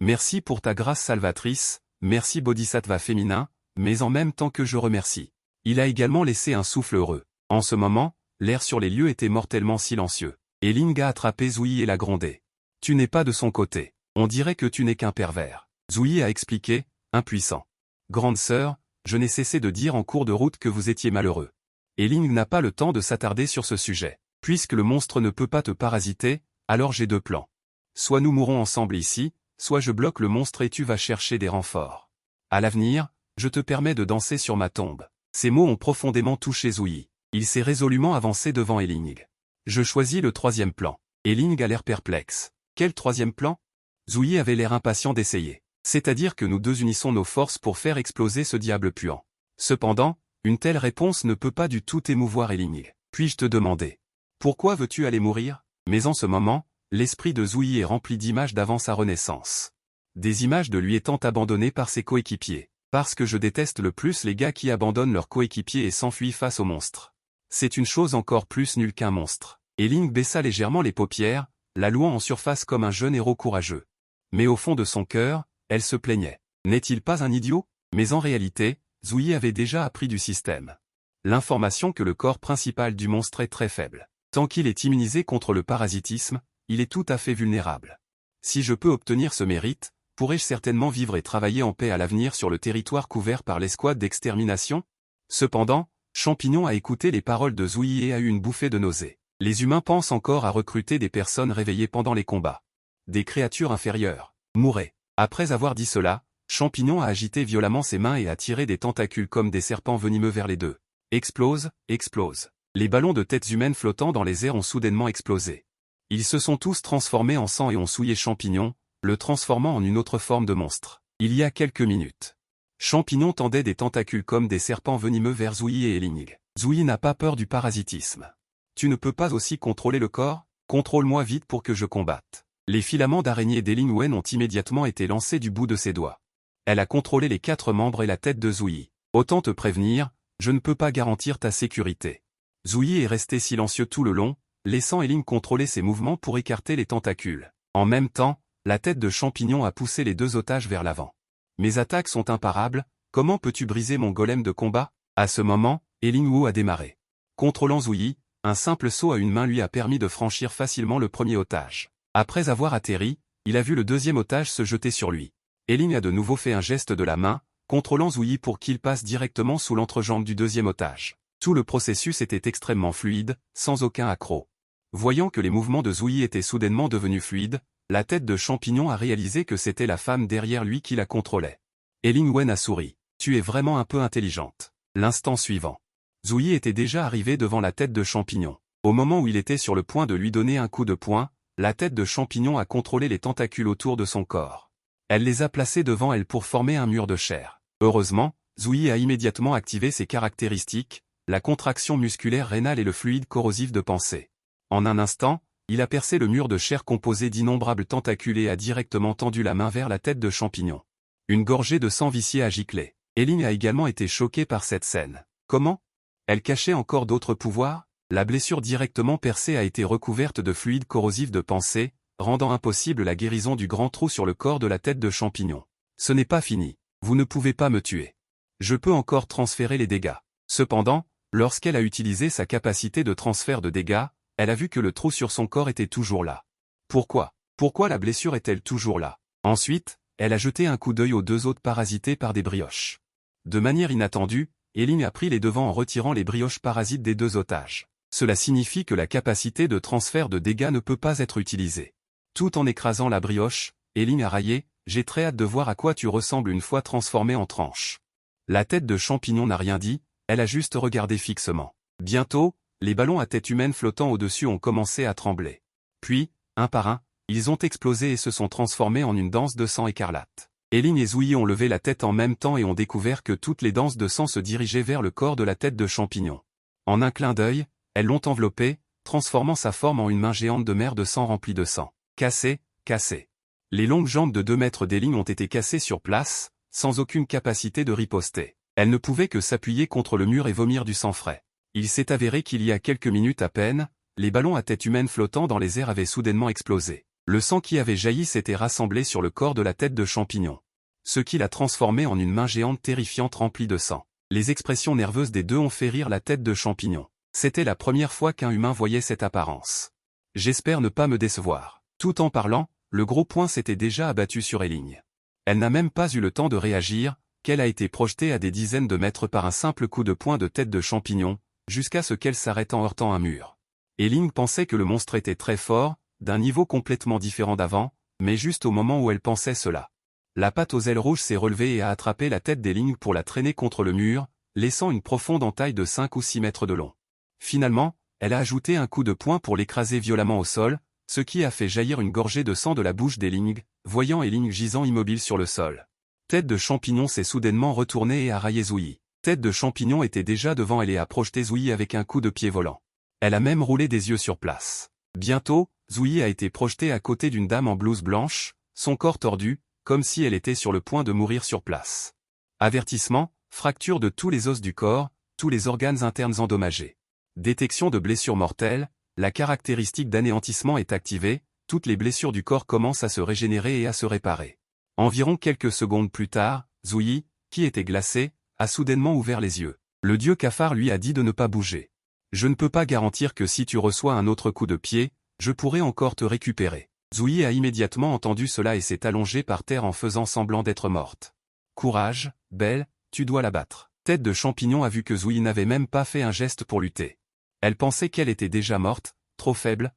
Merci pour ta grâce salvatrice, merci Bodhisattva féminin, mais en même temps que je remercie. Il a également laissé un souffle heureux. En ce moment, l'air sur les lieux était mortellement silencieux. Et Ling a attrapé Zouyi et l'a grondé. Tu n'es pas de son côté. On dirait que tu n'es qu'un pervers. Zouyi a expliqué, impuissant. Grande sœur, je n'ai cessé de dire en cours de route que vous étiez malheureux. Et Ling n'a pas le temps de s'attarder sur ce sujet. Puisque le monstre ne peut pas te parasiter, alors j'ai deux plans. Soit nous mourrons ensemble ici, soit je bloque le monstre et tu vas chercher des renforts. À l'avenir, je te permets de danser sur ma tombe. Ces mots ont profondément touché Zouyi. Il s'est résolument avancé devant Eling. Je choisis le troisième plan. Eling a l'air perplexe. Quel troisième plan? Zouyi avait l'air impatient d'essayer. C'est-à-dire que nous deux unissons nos forces pour faire exploser ce diable puant. Cependant, une telle réponse ne peut pas du tout émouvoir Eling. Puis-je te demander? Pourquoi veux-tu aller mourir? Mais en ce moment, l'esprit de Zouyi est rempli d'images d'avant sa renaissance. Des images de lui étant abandonné par ses coéquipiers. Parce que je déteste le plus les gars qui abandonnent leurs coéquipiers et s'enfuient face au monstre. C'est une chose encore plus nulle qu'un monstre. Eling baissa légèrement les paupières, la louant en surface comme un jeune héros courageux. Mais au fond de son cœur, elle se plaignait. N'est-il pas un idiot? Mais en réalité, Zouyi avait déjà appris du système. L'information que le corps principal du monstre est très faible. Tant qu'il est immunisé contre le parasitisme, il est tout à fait vulnérable. Si je peux obtenir ce mérite, pourrais-je certainement vivre et travailler en paix à l'avenir sur le territoire couvert par l'escouade d'extermination? Cependant, Champignon a écouté les paroles de Zouyi et a eu une bouffée de nausée. Les humains pensent encore à recruter des personnes réveillées pendant les combats. Des créatures inférieures. Mouraient. Après avoir dit cela, Champignon a agité violemment ses mains et a tiré des tentacules comme des serpents venimeux vers les deux. Explose, explose. Les ballons de têtes humaines flottant dans les airs ont soudainement explosé. Ils se sont tous transformés en sang et ont souillé Champignon, le transformant en une autre forme de monstre. Il y a quelques minutes. Champignon tendait des tentacules comme des serpents venimeux vers Zouyi et Eling. Zouyi n'a pas peur du parasitisme. Tu ne peux pas aussi contrôler le corps? Contrôle-moi vite pour que je combatte. Les filaments d'araignée d'Eling Wen ont immédiatement été lancés du bout de ses doigts. Elle a contrôlé les 4 membres et la tête de Zouyi. Autant te prévenir, je ne peux pas garantir ta sécurité. Zouyi est resté silencieux tout le long, laissant Eling contrôler ses mouvements pour écarter les tentacules. En même temps, la tête de Champignon a poussé les 2 otages vers l'avant. Mes attaques sont imparables, comment peux-tu briser mon golem de combat? À ce moment, Eling Wu a démarré. Contrôlant Zouyi, un simple saut à une main lui a permis de franchir facilement le premier otage. Après avoir atterri, il a vu le deuxième otage se jeter sur lui. Eling a de nouveau fait un geste de la main, contrôlant Zouyi pour qu'il passe directement sous l'entrejambe du deuxième otage. Tout le processus était extrêmement fluide, sans aucun accroc. Voyant que les mouvements de Zouyi étaient soudainement devenus fluides, la tête de Champignon a réalisé que c'était la femme derrière lui qui la contrôlait. Eling Wen a souri. Tu es vraiment un peu intelligente. L'instant suivant. Zouyi était déjà arrivé devant la tête de Champignon. Au moment où il était sur le point de lui donner un coup de poing, la tête de Champignon a contrôlé les tentacules autour de son corps. Elle les a placés devant elle pour former un mur de chair. Heureusement, Zouyi a immédiatement activé ses caractéristiques, la contraction musculaire rénale et le fluide corrosif de pensée. En un instant, il a percé le mur de chair composé d'innombrables tentacules et a directement tendu la main vers la tête de Champignon. Une gorgée de sang vicié a giclé. Eling a également été choquée par cette scène. Comment? Elle cachait encore d'autres pouvoirs? La blessure directement percée a été recouverte de fluide corrosif de pensée, rendant impossible la guérison du grand trou sur le corps de la tête de Champignon. Ce n'est pas fini. Vous ne pouvez pas me tuer. Je peux encore transférer les dégâts. Cependant, lorsqu'elle a utilisé sa capacité de transfert de dégâts, elle a vu que le trou sur son corps était toujours là. Pourquoi? Pourquoi la blessure est-elle toujours là? Ensuite, elle a jeté un coup d'œil aux 2 autres parasités par des brioches. De manière inattendue, Eling a pris les devants en retirant les brioches parasites des 2 otages. Cela signifie que la capacité de transfert de dégâts ne peut pas être utilisée. Tout en écrasant la brioche, Eling a raillé, « J'ai très hâte de voir à quoi tu ressembles une fois transformé en tranche. » La tête de Champignon n'a rien dit, elle a juste regardé fixement. Bientôt, les ballons à tête humaine flottant au-dessus ont commencé à trembler. Puis, un par un, ils ont explosé et se sont transformés en une danse de sang écarlate. Eling et Zouyi ont levé la tête en même temps et ont découvert que toutes les danses de sang se dirigeaient vers le corps de la tête de Champignon. En un clin d'œil, elles l'ont enveloppé, transformant sa forme en une main géante de mer de sang remplie de sang. Cassé, cassé. Les longues jambes de 2 mètres d'Eling ont été cassées sur place, sans aucune capacité de riposter. Elle ne pouvait que s'appuyer contre le mur et vomir du sang frais. Il s'est avéré qu'il y a quelques minutes à peine, les ballons à tête humaine flottant dans les airs avaient soudainement explosé. Le sang qui avait jailli s'était rassemblé sur le corps de la tête de champignon. Ce qui l'a transformé en une main géante terrifiante remplie de sang. Les expressions nerveuses des deux ont fait rire la tête de champignon. C'était la première fois qu'un humain voyait cette apparence. J'espère ne pas me décevoir. Tout en parlant, le gros poing s'était déjà abattu sur Eiling. Elle n'a même pas eu le temps de réagir, qu'elle a été projetée à des dizaines de mètres par un simple coup de poing de tête de champignon, jusqu'à ce qu'elle s'arrête en heurtant un mur. Eiling pensait que le monstre était très fort, d'un niveau complètement différent d'avant, mais juste au moment où elle pensait cela. La patte aux ailes rouges s'est relevée et a attrapé la tête d'Eiling pour la traîner contre le mur, laissant une profonde entaille de 5 ou 6 mètres de long. Finalement, elle a ajouté un coup de poing pour l'écraser violemment au sol, ce qui a fait jaillir une gorgée de sang de la bouche d'Eiling, voyant Eiling gisant immobile sur le sol. Tête de champignon s'est soudainement retournée et a raillé Zouyi. Tête de champignon était déjà devant elle et a projeté Zouyi avec un coup de pied volant. Elle a même roulé des yeux sur place. Bientôt, Zouyi a été projetée à côté d'une dame en blouse blanche, son corps tordu, comme si elle était sur le point de mourir sur place. Avertissement, fracture de tous les os du corps, tous les organes internes endommagés. Détection de blessures mortelles, la caractéristique d'anéantissement est activée, toutes les blessures du corps commencent à se régénérer et à se réparer. Environ quelques secondes plus tard, Zouyi, qui était glacé, a soudainement ouvert les yeux. Le dieu cafard lui a dit de ne pas bouger. Je ne peux pas garantir que si tu reçois un autre coup de pied, je pourrai encore te récupérer. Zouyi a immédiatement entendu cela et s'est allongée par terre en faisant semblant d'être morte. Courage, belle, tu dois la battre. Tête de champignon a vu que Zouyi n'avait même pas fait un geste pour lutter. Elle pensait qu'elle était déjà morte, trop faible,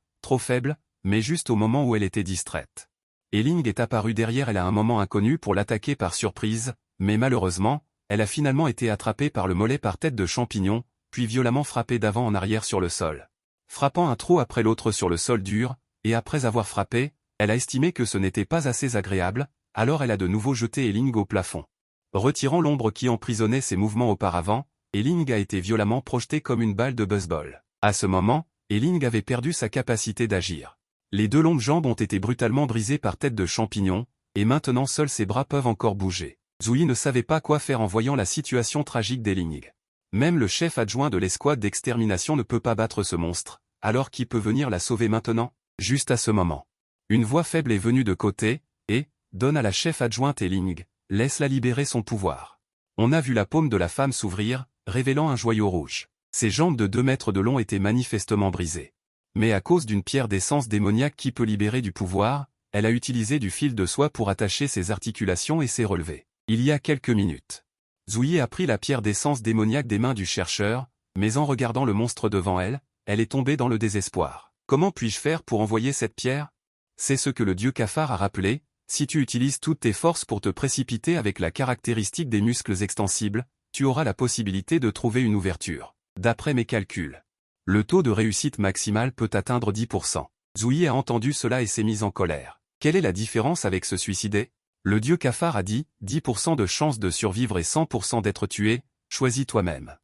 mais juste au moment où elle était distraite. Eiling est apparue derrière elle à un moment inconnu pour l'attaquer par surprise, mais malheureusement, elle a finalement été attrapée par le mollet par tête de champignon, puis violemment frappée d'avant en arrière sur le sol. Frappant un trou après l'autre sur le sol dur, et après avoir frappé, elle a estimé que ce n'était pas assez agréable, alors elle a de nouveau jeté Eiling au plafond. Retirant l'ombre qui emprisonnait ses mouvements auparavant, Eiling a été violemment projetée comme une balle de baseball. À ce moment, Eiling avait perdu sa capacité d'agir. Les deux longues jambes ont été brutalement brisées par tête de champignon, et maintenant seuls ses bras peuvent encore bouger. Zouyi ne savait pas quoi faire en voyant la situation tragique d'Eiling. Même le chef adjoint de l'escouade d'extermination ne peut pas battre ce monstre, alors qui peut venir la sauver maintenant? Juste à ce moment. Une voix faible est venue de côté, et, donne à la chef adjointe Eiling, laisse-la libérer son pouvoir. On a vu la paume de la femme s'ouvrir, révélant un joyau rouge. Ses jambes de 2 mètres de long étaient manifestement brisées. Mais à cause d'une pierre d'essence démoniaque qui peut libérer du pouvoir, elle a utilisé du fil de soie pour attacher ses articulations et s'est relevée. Il y a quelques minutes. Zouyi a pris la pierre d'essence démoniaque des mains du chercheur, mais en regardant le monstre devant elle, elle est tombée dans le désespoir. Comment puis-je faire pour envoyer cette pierre? C'est ce que le dieu cafard a rappelé, si tu utilises toutes tes forces pour te précipiter avec la caractéristique des muscles extensibles, tu auras la possibilité de trouver une ouverture. D'après mes calculs, le taux de réussite maximal peut atteindre 10%. Zouyi a entendu cela et s'est mise en colère. Quelle est la différence avec se suicider? Le dieu cafard a dit, 10% de chance de survivre et 100% d'être tué, choisis toi-même.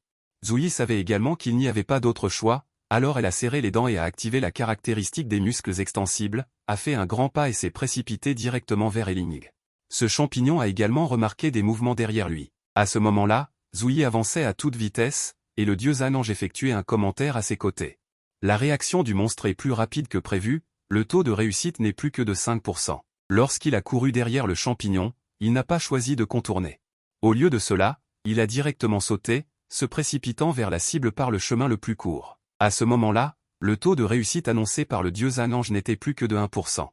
Zouyi savait également qu'il n'y avait pas d'autre choix, alors elle a serré les dents et a activé la caractéristique des muscles extensibles, a fait un grand pas et s'est précipitée directement vers Eiling. Ce champignon a également remarqué des mouvements derrière lui. À ce moment-là, Zouyi avançait à toute vitesse, et le dieu Zanange effectuait un commentaire à ses côtés. La réaction du monstre est plus rapide que prévu, le taux de réussite n'est plus que de 5%. Lorsqu'il a couru derrière le champignon, il n'a pas choisi de contourner. Au lieu de cela, il a directement sauté, se précipitant vers la cible par le chemin le plus court. À ce moment-là, le taux de réussite annoncé par le dieu Zanange n'était plus que de 1%.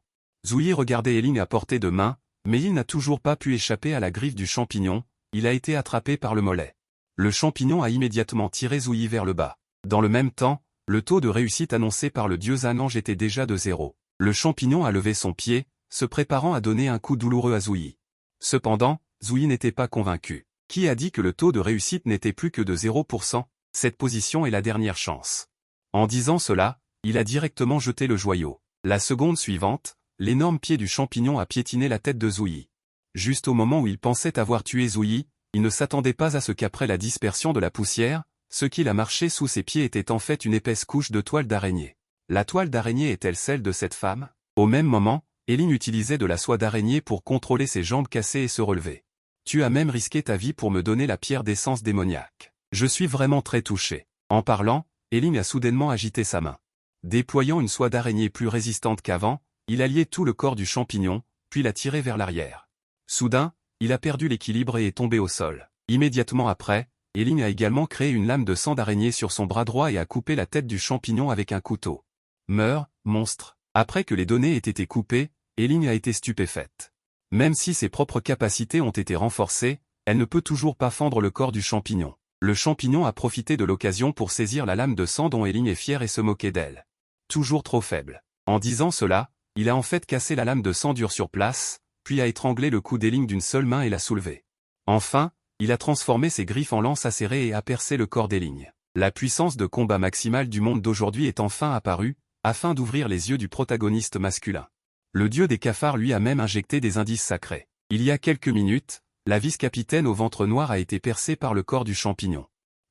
Zouyi regardait Eiling à portée de main, mais il n'a toujours pas pu échapper à la griffe du champignon, il a été attrapé par le mollet. Le champignon a immédiatement tiré Zouyi vers le bas. Dans le même temps, le taux de réussite annoncé par le dieu Zanange était déjà de 0. Le champignon a levé son pied, se préparant à donner un coup douloureux à Zouyi. Cependant, Zouyi n'était pas convaincu. Qui a dit que le taux de réussite n'était plus que de 0%? Cette position est la dernière chance. En disant cela, il a directement jeté le joyau. La seconde suivante, l'énorme pied du champignon a piétiné la tête de Zouyi. Juste au moment où il pensait avoir tué Zouyi, il ne s'attendait pas à ce qu'après la dispersion de la poussière, ce qu'il a marché sous ses pieds était en fait une épaisse couche de toile d'araignée. La toile d'araignée est-elle celle de cette femme? Au même moment, Eiling utilisait de la soie d'araignée pour contrôler ses jambes cassées et se relever. Tu as même risqué ta vie pour me donner la pierre d'essence démoniaque. Je suis vraiment très touché. En parlant, Eiling a soudainement agité sa main. Déployant une soie d'araignée plus résistante qu'avant, il a lié tout le corps du champignon, puis l'a tiré vers l'arrière. Soudain, il a perdu l'équilibre et est tombé au sol. Immédiatement après, Elling a également créé une lame de sang d'araignée sur son bras droit et a coupé la tête du champignon avec un couteau. Meurt, monstre. Après que les données aient été coupées, Elling a été stupéfaite. Même si ses propres capacités ont été renforcées, elle ne peut toujours pas fendre le corps du champignon. Le champignon a profité de l'occasion pour saisir la lame de sang dont Elling est fière et se moquer d'elle. Toujours trop faible. En disant cela, il a en fait cassé la lame de sang dure sur place, puis a étranglé le cou d'Elling d'une seule main et l'a soulevé. Enfin, il a transformé ses griffes en lance acérée et a percé le corps d'Elling. La puissance de combat maximale du monde d'aujourd'hui est enfin apparue, afin d'ouvrir les yeux du protagoniste masculin. Le dieu des cafards lui a même injecté des indices sacrés. Il y a quelques minutes, la vice-capitaine au ventre noir a été percée par le corps du champignon.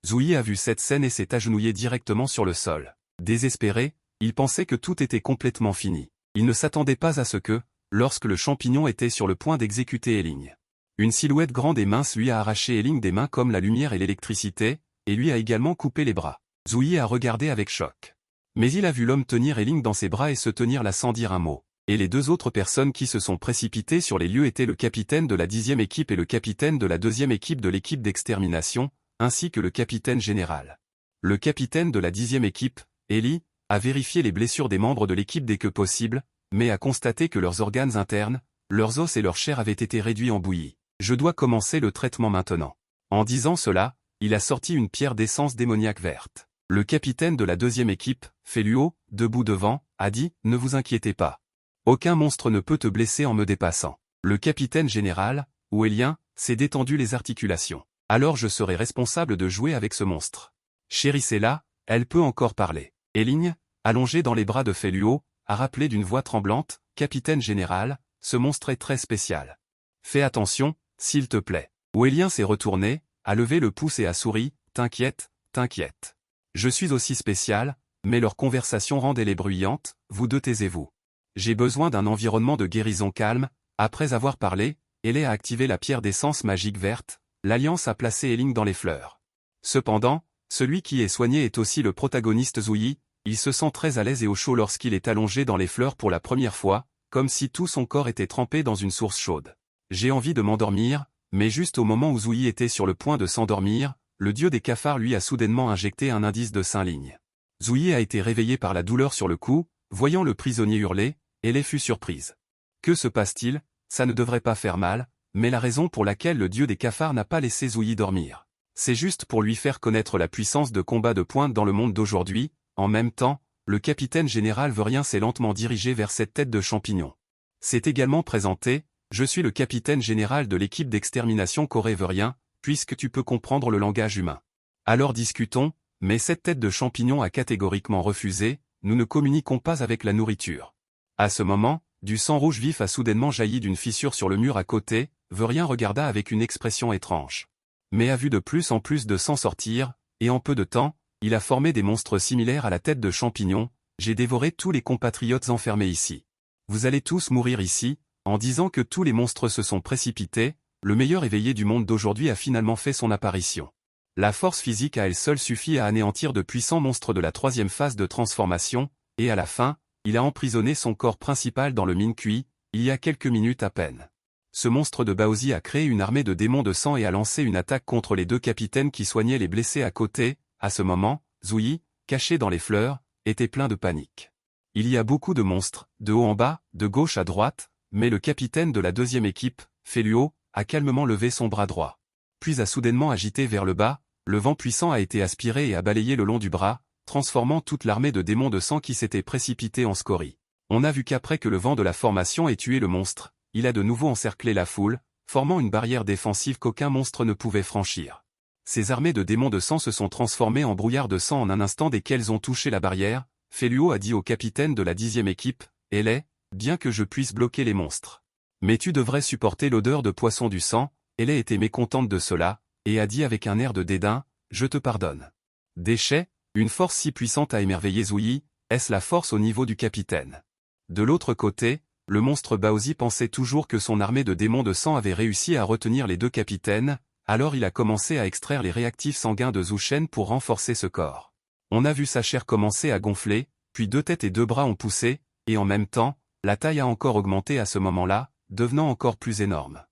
Zouyi a vu cette scène et s'est agenouillé directement sur le sol. Désespéré, il pensait que tout était complètement fini. Il ne s'attendait pas à ce que, lorsque le champignon était sur le point d'exécuter Elling. Une silhouette grande et mince lui a arraché Elling des mains comme la lumière et l'électricité, et lui a également coupé les bras. Zouyi a regardé avec choc. Mais il a vu l'homme tenir Elling dans ses bras et se tenir là sans dire un mot. Et les deux autres personnes qui se sont précipitées sur les lieux étaient le capitaine de la 10e équipe et le capitaine de la 2e équipe de l'équipe d'extermination, ainsi que le capitaine général. Le capitaine de la 10e équipe, Eli, a vérifié les blessures des membres de l'équipe dès que possible, mais a constaté que leurs organes internes, leurs os et leur chair avaient été réduits en bouillie. Je dois commencer le traitement maintenant. En disant cela, il a sorti une pierre d'essence démoniaque verte. Le capitaine de la 2e équipe, Feluo, debout devant, a dit « Ne vous inquiétez pas. Aucun monstre ne peut te blesser en me dépassant. » Le capitaine général, Ouélien, s'est détendu les articulations. « Alors je serai responsable de jouer avec ce monstre. » Chérissez-la, elle peut encore parler. Elling, allongé dans les bras de Feluo, a rappelé d'une voix tremblante, « Capitaine général, ce monstre est très spécial. Fais attention, s'il te plaît. » Ouélien s'est retourné, a levé le pouce et a souri, « T'inquiète, t'inquiète. Je suis aussi spécial, mais leur conversation rendait-les bruyantes, vous deux taisez-vous. J'ai besoin d'un environnement de guérison calme. » Après avoir parlé, Elé a activé la pierre d'essence magique verte, l'Alliance a placé Elling dans les fleurs. Cependant, celui qui est soigné est aussi le protagoniste Zouyi, il se sent très à l'aise et au chaud lorsqu'il est allongé dans les fleurs pour la première fois, comme si tout son corps était trempé dans une source chaude. J'ai envie de m'endormir, mais juste au moment où Zouyi était sur le point de s'endormir, le dieu des cafards lui a soudainement injecté un indice de 5 lignes. Zouyi a été réveillé par la douleur sur le cou, voyant le prisonnier hurler, Elé fut surprise. Que se passe-t-il? Ça ne devrait pas faire mal, mais la raison pour laquelle le dieu des cafards n'a pas laissé Zouyi dormir. C'est juste pour lui faire connaître la puissance de combat de pointe dans le monde d'aujourd'hui. En même temps, le capitaine général Veurien s'est lentement dirigé vers cette tête de champignon. C'est également présenté, je suis le capitaine général de l'équipe d'extermination Corée Veurien, puisque tu peux comprendre le langage humain. Alors discutons, mais cette tête de champignon a catégoriquement refusé, nous ne communiquons pas avec la nourriture. À ce moment, du sang rouge vif a soudainement jailli d'une fissure sur le mur à côté, Veurien regarda avec une expression étrange. Mais a vu de plus en plus de sang sortir, et en peu de temps, il a formé des monstres similaires à la tête de champignon, j'ai dévoré tous les compatriotes enfermés ici. Vous allez tous mourir ici. En disant que tous les monstres se sont précipités, le meilleur éveillé du monde d'aujourd'hui a finalement fait son apparition. La force physique à elle seule suffit à anéantir de puissants monstres de la 3e phase de transformation, et à la fin, il a emprisonné son corps principal dans le mine cuit, il y a quelques minutes à peine. Ce monstre de Baozi a créé une armée de démons de sang et a lancé une attaque contre les deux capitaines qui soignaient les blessés à côté. À ce moment, Zouyi, caché dans les fleurs, était plein de panique. Il y a beaucoup de monstres, de haut en bas, de gauche à droite, mais le capitaine de la 2e équipe, Feluo, a calmement levé son bras droit. Puis a soudainement agité vers le bas, le vent puissant a été aspiré et a balayé le long du bras, transformant toute l'armée de démons de sang qui s'était précipitée en scorie. On a vu qu'après que le vent de la formation ait tué le monstre, il a de nouveau encerclé la foule, formant une barrière défensive qu'aucun monstre ne pouvait franchir. Ces armées de démons de sang se sont transformées en brouillard de sang en un instant dès qu'elles ont touché la barrière. Feluo a dit au capitaine de la 10e équipe, « Elé, bien que je puisse bloquer les monstres. Mais tu devrais supporter l'odeur de poisson du sang. » Elé était mécontente de cela, et a dit avec un air de dédain, « Je te pardonne. » Déchet, une force si puissante a émerveillé Zouyi, est-ce la force au niveau du capitaine? De l'autre côté, le monstre Baozi pensait toujours que son armée de démons de sang avait réussi à retenir les deux capitaines, alors il a commencé à extraire les réactifs sanguins de Zhou Shen pour renforcer ce corps. On a vu sa chair commencer à gonfler, puis 2 têtes et 2 bras ont poussé, et en même temps, La taille a encore augmenté à ce moment-là, devenant encore plus énorme.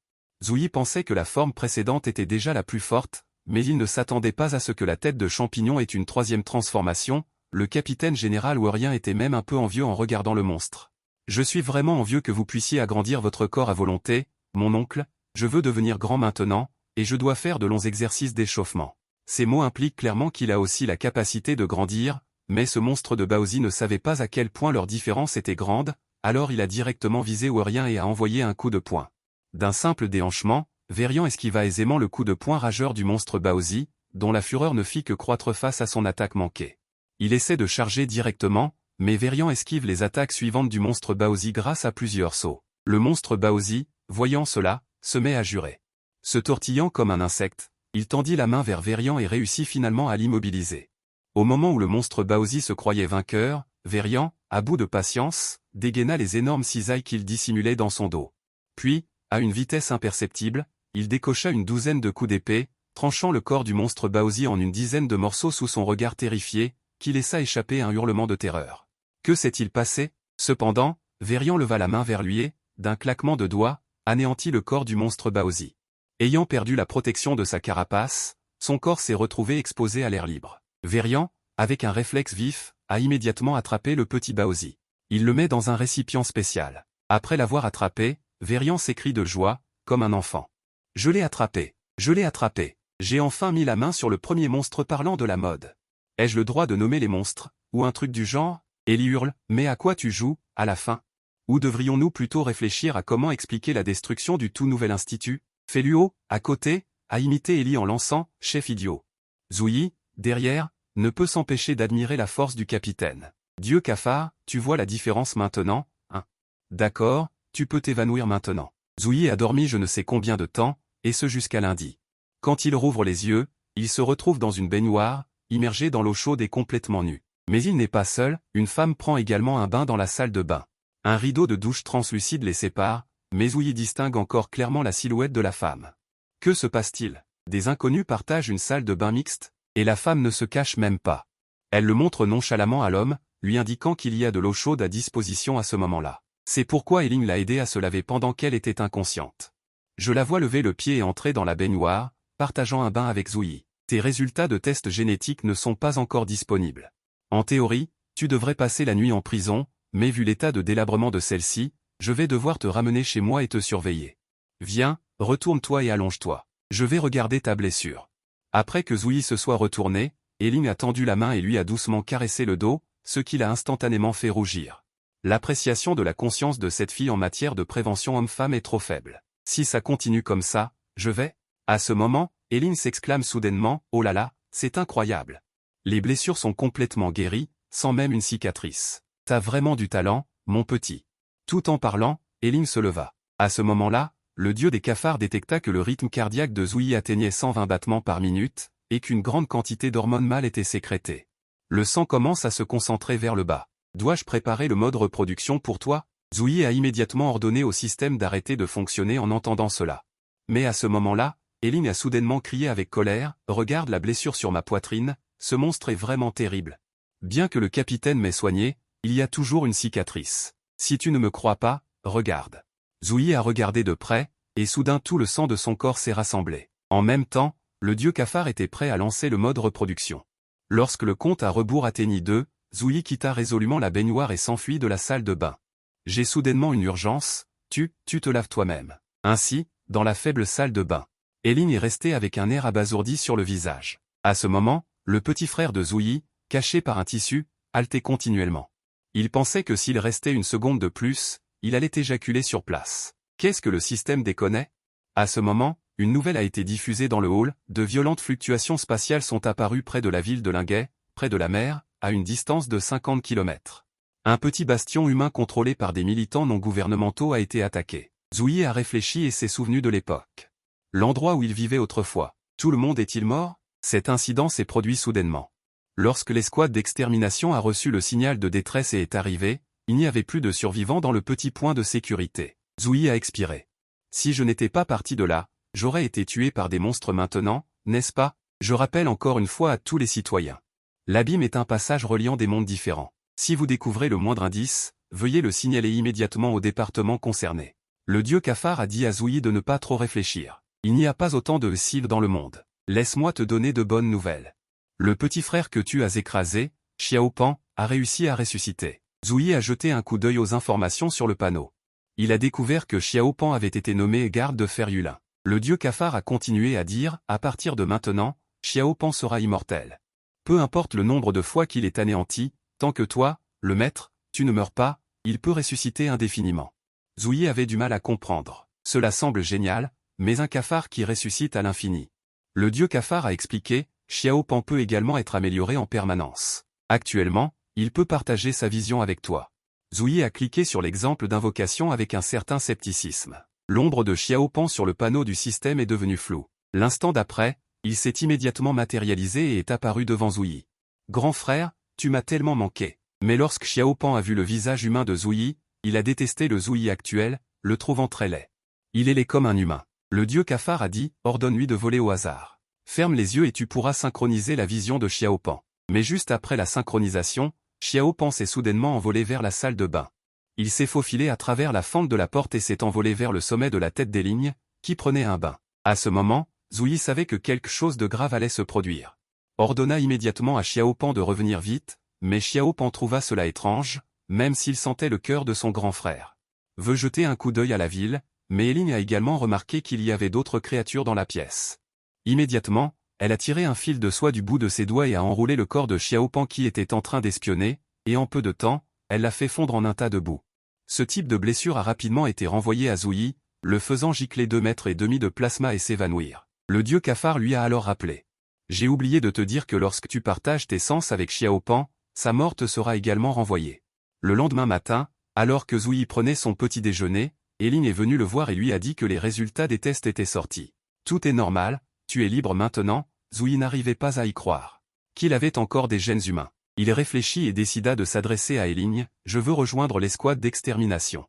Zouyi pensait que la forme précédente était déjà la plus forte, mais il ne s'attendait pas à ce que la tête de champignon ait une troisième transformation. Le capitaine général Warrien était même un peu envieux en regardant le monstre. « Je suis vraiment envieux que vous puissiez agrandir votre corps à volonté, mon oncle, je veux devenir grand maintenant, et je dois faire de longs exercices d'échauffement. » Ces mots impliquent clairement qu'il a aussi la capacité de grandir, mais ce monstre de Baozi ne savait pas à quel point leur différence était grande, alors il a directement visé Warrien et a envoyé un coup de poing. D'un simple déhanchement, Verian esquiva aisément le coup de poing rageur du monstre Baozi, dont la fureur ne fit que croître face à son attaque manquée. Il essaie de charger directement, mais Verian esquive les attaques suivantes du monstre Baozi grâce à plusieurs sauts. Le monstre Baozi, voyant cela, se met à jurer. Se tortillant comme un insecte, il tendit la main vers Verian et réussit finalement à l'immobiliser. Au moment où le monstre Baozi se croyait vainqueur, Verian, à bout de patience, dégaina les énormes cisailles qu'il dissimulait dans son dos. Puis, à une vitesse imperceptible, il décocha une douzaine de coups d'épée, tranchant le corps du monstre Baozi en une dizaine de morceaux sous son regard terrifié, qui laissa échapper un hurlement de terreur. Que s'est-il passé? Cependant, Verian leva la main vers lui et, d'un claquement de doigts, anéantit le corps du monstre Baozi. Ayant perdu la protection de sa carapace, son corps s'est retrouvé exposé à l'air libre. Verian, avec un réflexe vif, a immédiatement attrapé le petit Baozi. Il le met dans un récipient spécial. Après l'avoir attrapé, Verian s'écrie de joie, comme un enfant. « Je l'ai attrapé! Je l'ai attrapé! J'ai enfin mis la main sur le premier monstre parlant de la mode. Ai-je le droit de nommer les monstres, ou un truc du genre ?» Ellie hurle, « Mais à quoi tu joues, à la fin? Ou devrions-nous plutôt réfléchir à comment expliquer la destruction du tout nouvel institut ?» Feluo, à côté, a imité Ellie en lançant « Chef idiot ». Zouyi, derrière, ne peut s'empêcher d'admirer la force du capitaine. « Dieu cafard, tu vois la différence maintenant, hein? D'accord, tu peux t'évanouir maintenant. » Zouyi a dormi je ne sais combien de temps, et ce jusqu'à lundi. Quand il rouvre les yeux, il se retrouve dans une baignoire, immergé dans l'eau chaude et complètement nu. Mais il n'est pas seul, une femme prend également un bain dans la salle de bain. Un rideau de douche translucide les sépare, mais Zouyi distingue encore clairement la silhouette de la femme. Que se passe-t-il? Des inconnus partagent une salle de bain mixte, et la femme ne se cache même pas. Elle le montre nonchalamment à l'homme, lui indiquant qu'il y a de l'eau chaude à disposition à ce moment-là. C'est pourquoi Eiling l'a aidée à se laver pendant qu'elle était inconsciente. Je la vois lever le pied et entrer dans la baignoire, partageant un bain avec Zouyi. Tes résultats de tests génétiques ne sont pas encore disponibles. En théorie, tu devrais passer la nuit en prison, mais vu l'état de délabrement de celle-ci, je vais devoir te ramener chez moi et te surveiller. Viens, retourne-toi et allonge-toi. Je vais regarder ta blessure. Après que Zouyi se soit retourné, Eiling a tendu la main et lui a doucement caressé le dos, ce qui l'a instantanément fait rougir. L'appréciation de la conscience de cette fille en matière de prévention homme-femme est trop faible. Si ça continue comme ça, je vais... À ce moment, Eiling s'exclame soudainement, « Oh là là, c'est incroyable. Les blessures sont complètement guéries, sans même une cicatrice. T'as vraiment du talent, mon petit. » Tout en parlant, Eiling se leva. À ce moment-là, le dieu des cafards détecta que le rythme cardiaque de Zouyi atteignait 120 battements par minute, et qu'une grande quantité d'hormones mâles était sécrétée. Le sang commence à se concentrer vers le bas. Dois-je préparer le mode reproduction pour toi? Zouyi a immédiatement ordonné au système d'arrêter de fonctionner en entendant cela. Mais à ce moment-là, Eiling a soudainement crié avec colère, « Regarde la blessure sur ma poitrine, ce monstre est vraiment terrible. Bien que le capitaine m'ait soigné, il y a toujours une cicatrice. Si tu ne me crois pas, regarde. » Zouyi a regardé de près, et soudain tout le sang de son corps s'est rassemblé. En même temps, le dieu cafard était prêt à lancer le mode reproduction. Lorsque le compte à rebours atteignit 2, Zouyi quitta résolument la baignoire et s'enfuit de la salle de bain. « J'ai soudainement une urgence, tu te laves toi-même. » Ainsi, dans la faible salle de bain. Eiling est resté avec un air abasourdi sur le visage. À ce moment, le petit frère de Zouyi, caché par un tissu, haletait continuellement. Il pensait que s'il restait une seconde de plus, il allait éjaculer sur place. Qu'est-ce que le système déconnait? À ce moment, une nouvelle a été diffusée dans le hall, de violentes fluctuations spatiales sont apparues près de la ville de Linguet, près de la mer, à une distance de 50 km. Un petit bastion humain contrôlé par des militants non gouvernementaux a été attaqué. Zouyi a réfléchi et s'est souvenu de l'époque. L'endroit où il vivait autrefois. Tout le monde est-il mort? Cet incident s'est produit soudainement. Lorsque l'escouade d'extermination a reçu le signal de détresse et est arrivée, il n'y avait plus de survivants dans le petit point de sécurité. Zouyi a expiré. Si je n'étais pas parti de là, j'aurais été tué par des monstres maintenant, n'est-ce pas? Je rappelle encore une fois à tous les citoyens. L'abîme est un passage reliant des mondes différents. Si vous découvrez le moindre indice, veuillez le signaler immédiatement au département concerné. Le dieu cafard a dit à Zouyi de ne pas trop réfléchir. Il n'y a pas autant de cibles dans le monde. Laisse-moi te donner de bonnes nouvelles. Le petit frère que tu as écrasé, Xiao Pan, a réussi à ressusciter. Zouyi a jeté un coup d'œil aux informations sur le panneau. Il a découvert que Xiao Pan avait été nommé garde de fer Yulin. Le dieu cafard a continué à dire, à partir de maintenant, Xiao Pan sera immortel. Peu importe le nombre de fois qu'il est anéanti, tant que toi, le maître, tu ne meurs pas, il peut ressusciter indéfiniment. Zouyi avait du mal à comprendre. Cela semble génial, mais un cafard qui ressuscite à l'infini. Le dieu cafard a expliqué, Xiao Pan peut également être amélioré en permanence. Actuellement, il peut partager sa vision avec toi. Zouyi a cliqué sur l'exemple d'invocation avec un certain scepticisme. L'ombre de Xiao Pan sur le panneau du système est devenue floue. L'instant d'après, il s'est immédiatement matérialisé et est apparu devant Zouyi. Grand frère, tu m'as tellement manqué. Mais lorsque Xiao Pan a vu le visage humain de Zouyi, il a détesté le Zouyi actuel, le trouvant très laid. Il est laid comme un humain. Le dieu cafard a dit, ordonne-lui de voler au hasard. Ferme les yeux et tu pourras synchroniser la vision de Xiao Pan. Mais juste après la synchronisation, Xiao Pan s'est soudainement envolé vers la salle de bain. Il s'est faufilé à travers la fente de la porte et s'est envolé vers le sommet de la tête des lignes, qui prenait un bain. À ce moment, Zouyi savait que quelque chose de grave allait se produire. Ordonna immédiatement à Xiao Pan de revenir vite, mais Xiao Pan trouva cela étrange, même s'il sentait le cœur de son grand frère. Veut jeter un coup d'œil à la ville, mais Eiling a également remarqué qu'il y avait d'autres créatures dans la pièce. Immédiatement, elle a tiré un fil de soie du bout de ses doigts et a enroulé le corps de Xiao Pan qui était en train d'espionner, et en peu de temps, elle l'a fait fondre en un tas de boue. Ce type de blessure a rapidement été renvoyé à Zouyi, le faisant gicler 2,5 mètres de plasma et s'évanouir. Le dieu cafard lui a alors rappelé. J'ai oublié de te dire que lorsque tu partages tes sens avec Xiao Pan, sa mort te sera également renvoyée. Le lendemain matin, alors que Zouyi prenait son petit déjeuner, Eiling est venu le voir et lui a dit que les résultats des tests étaient sortis. Tout est normal, tu es libre maintenant. Zouyi n'arrivait pas à y croire. Qu'il avait encore des gènes humains. Il réfléchit et décida de s'adresser à Eiling, je veux rejoindre l'escouade d'extermination.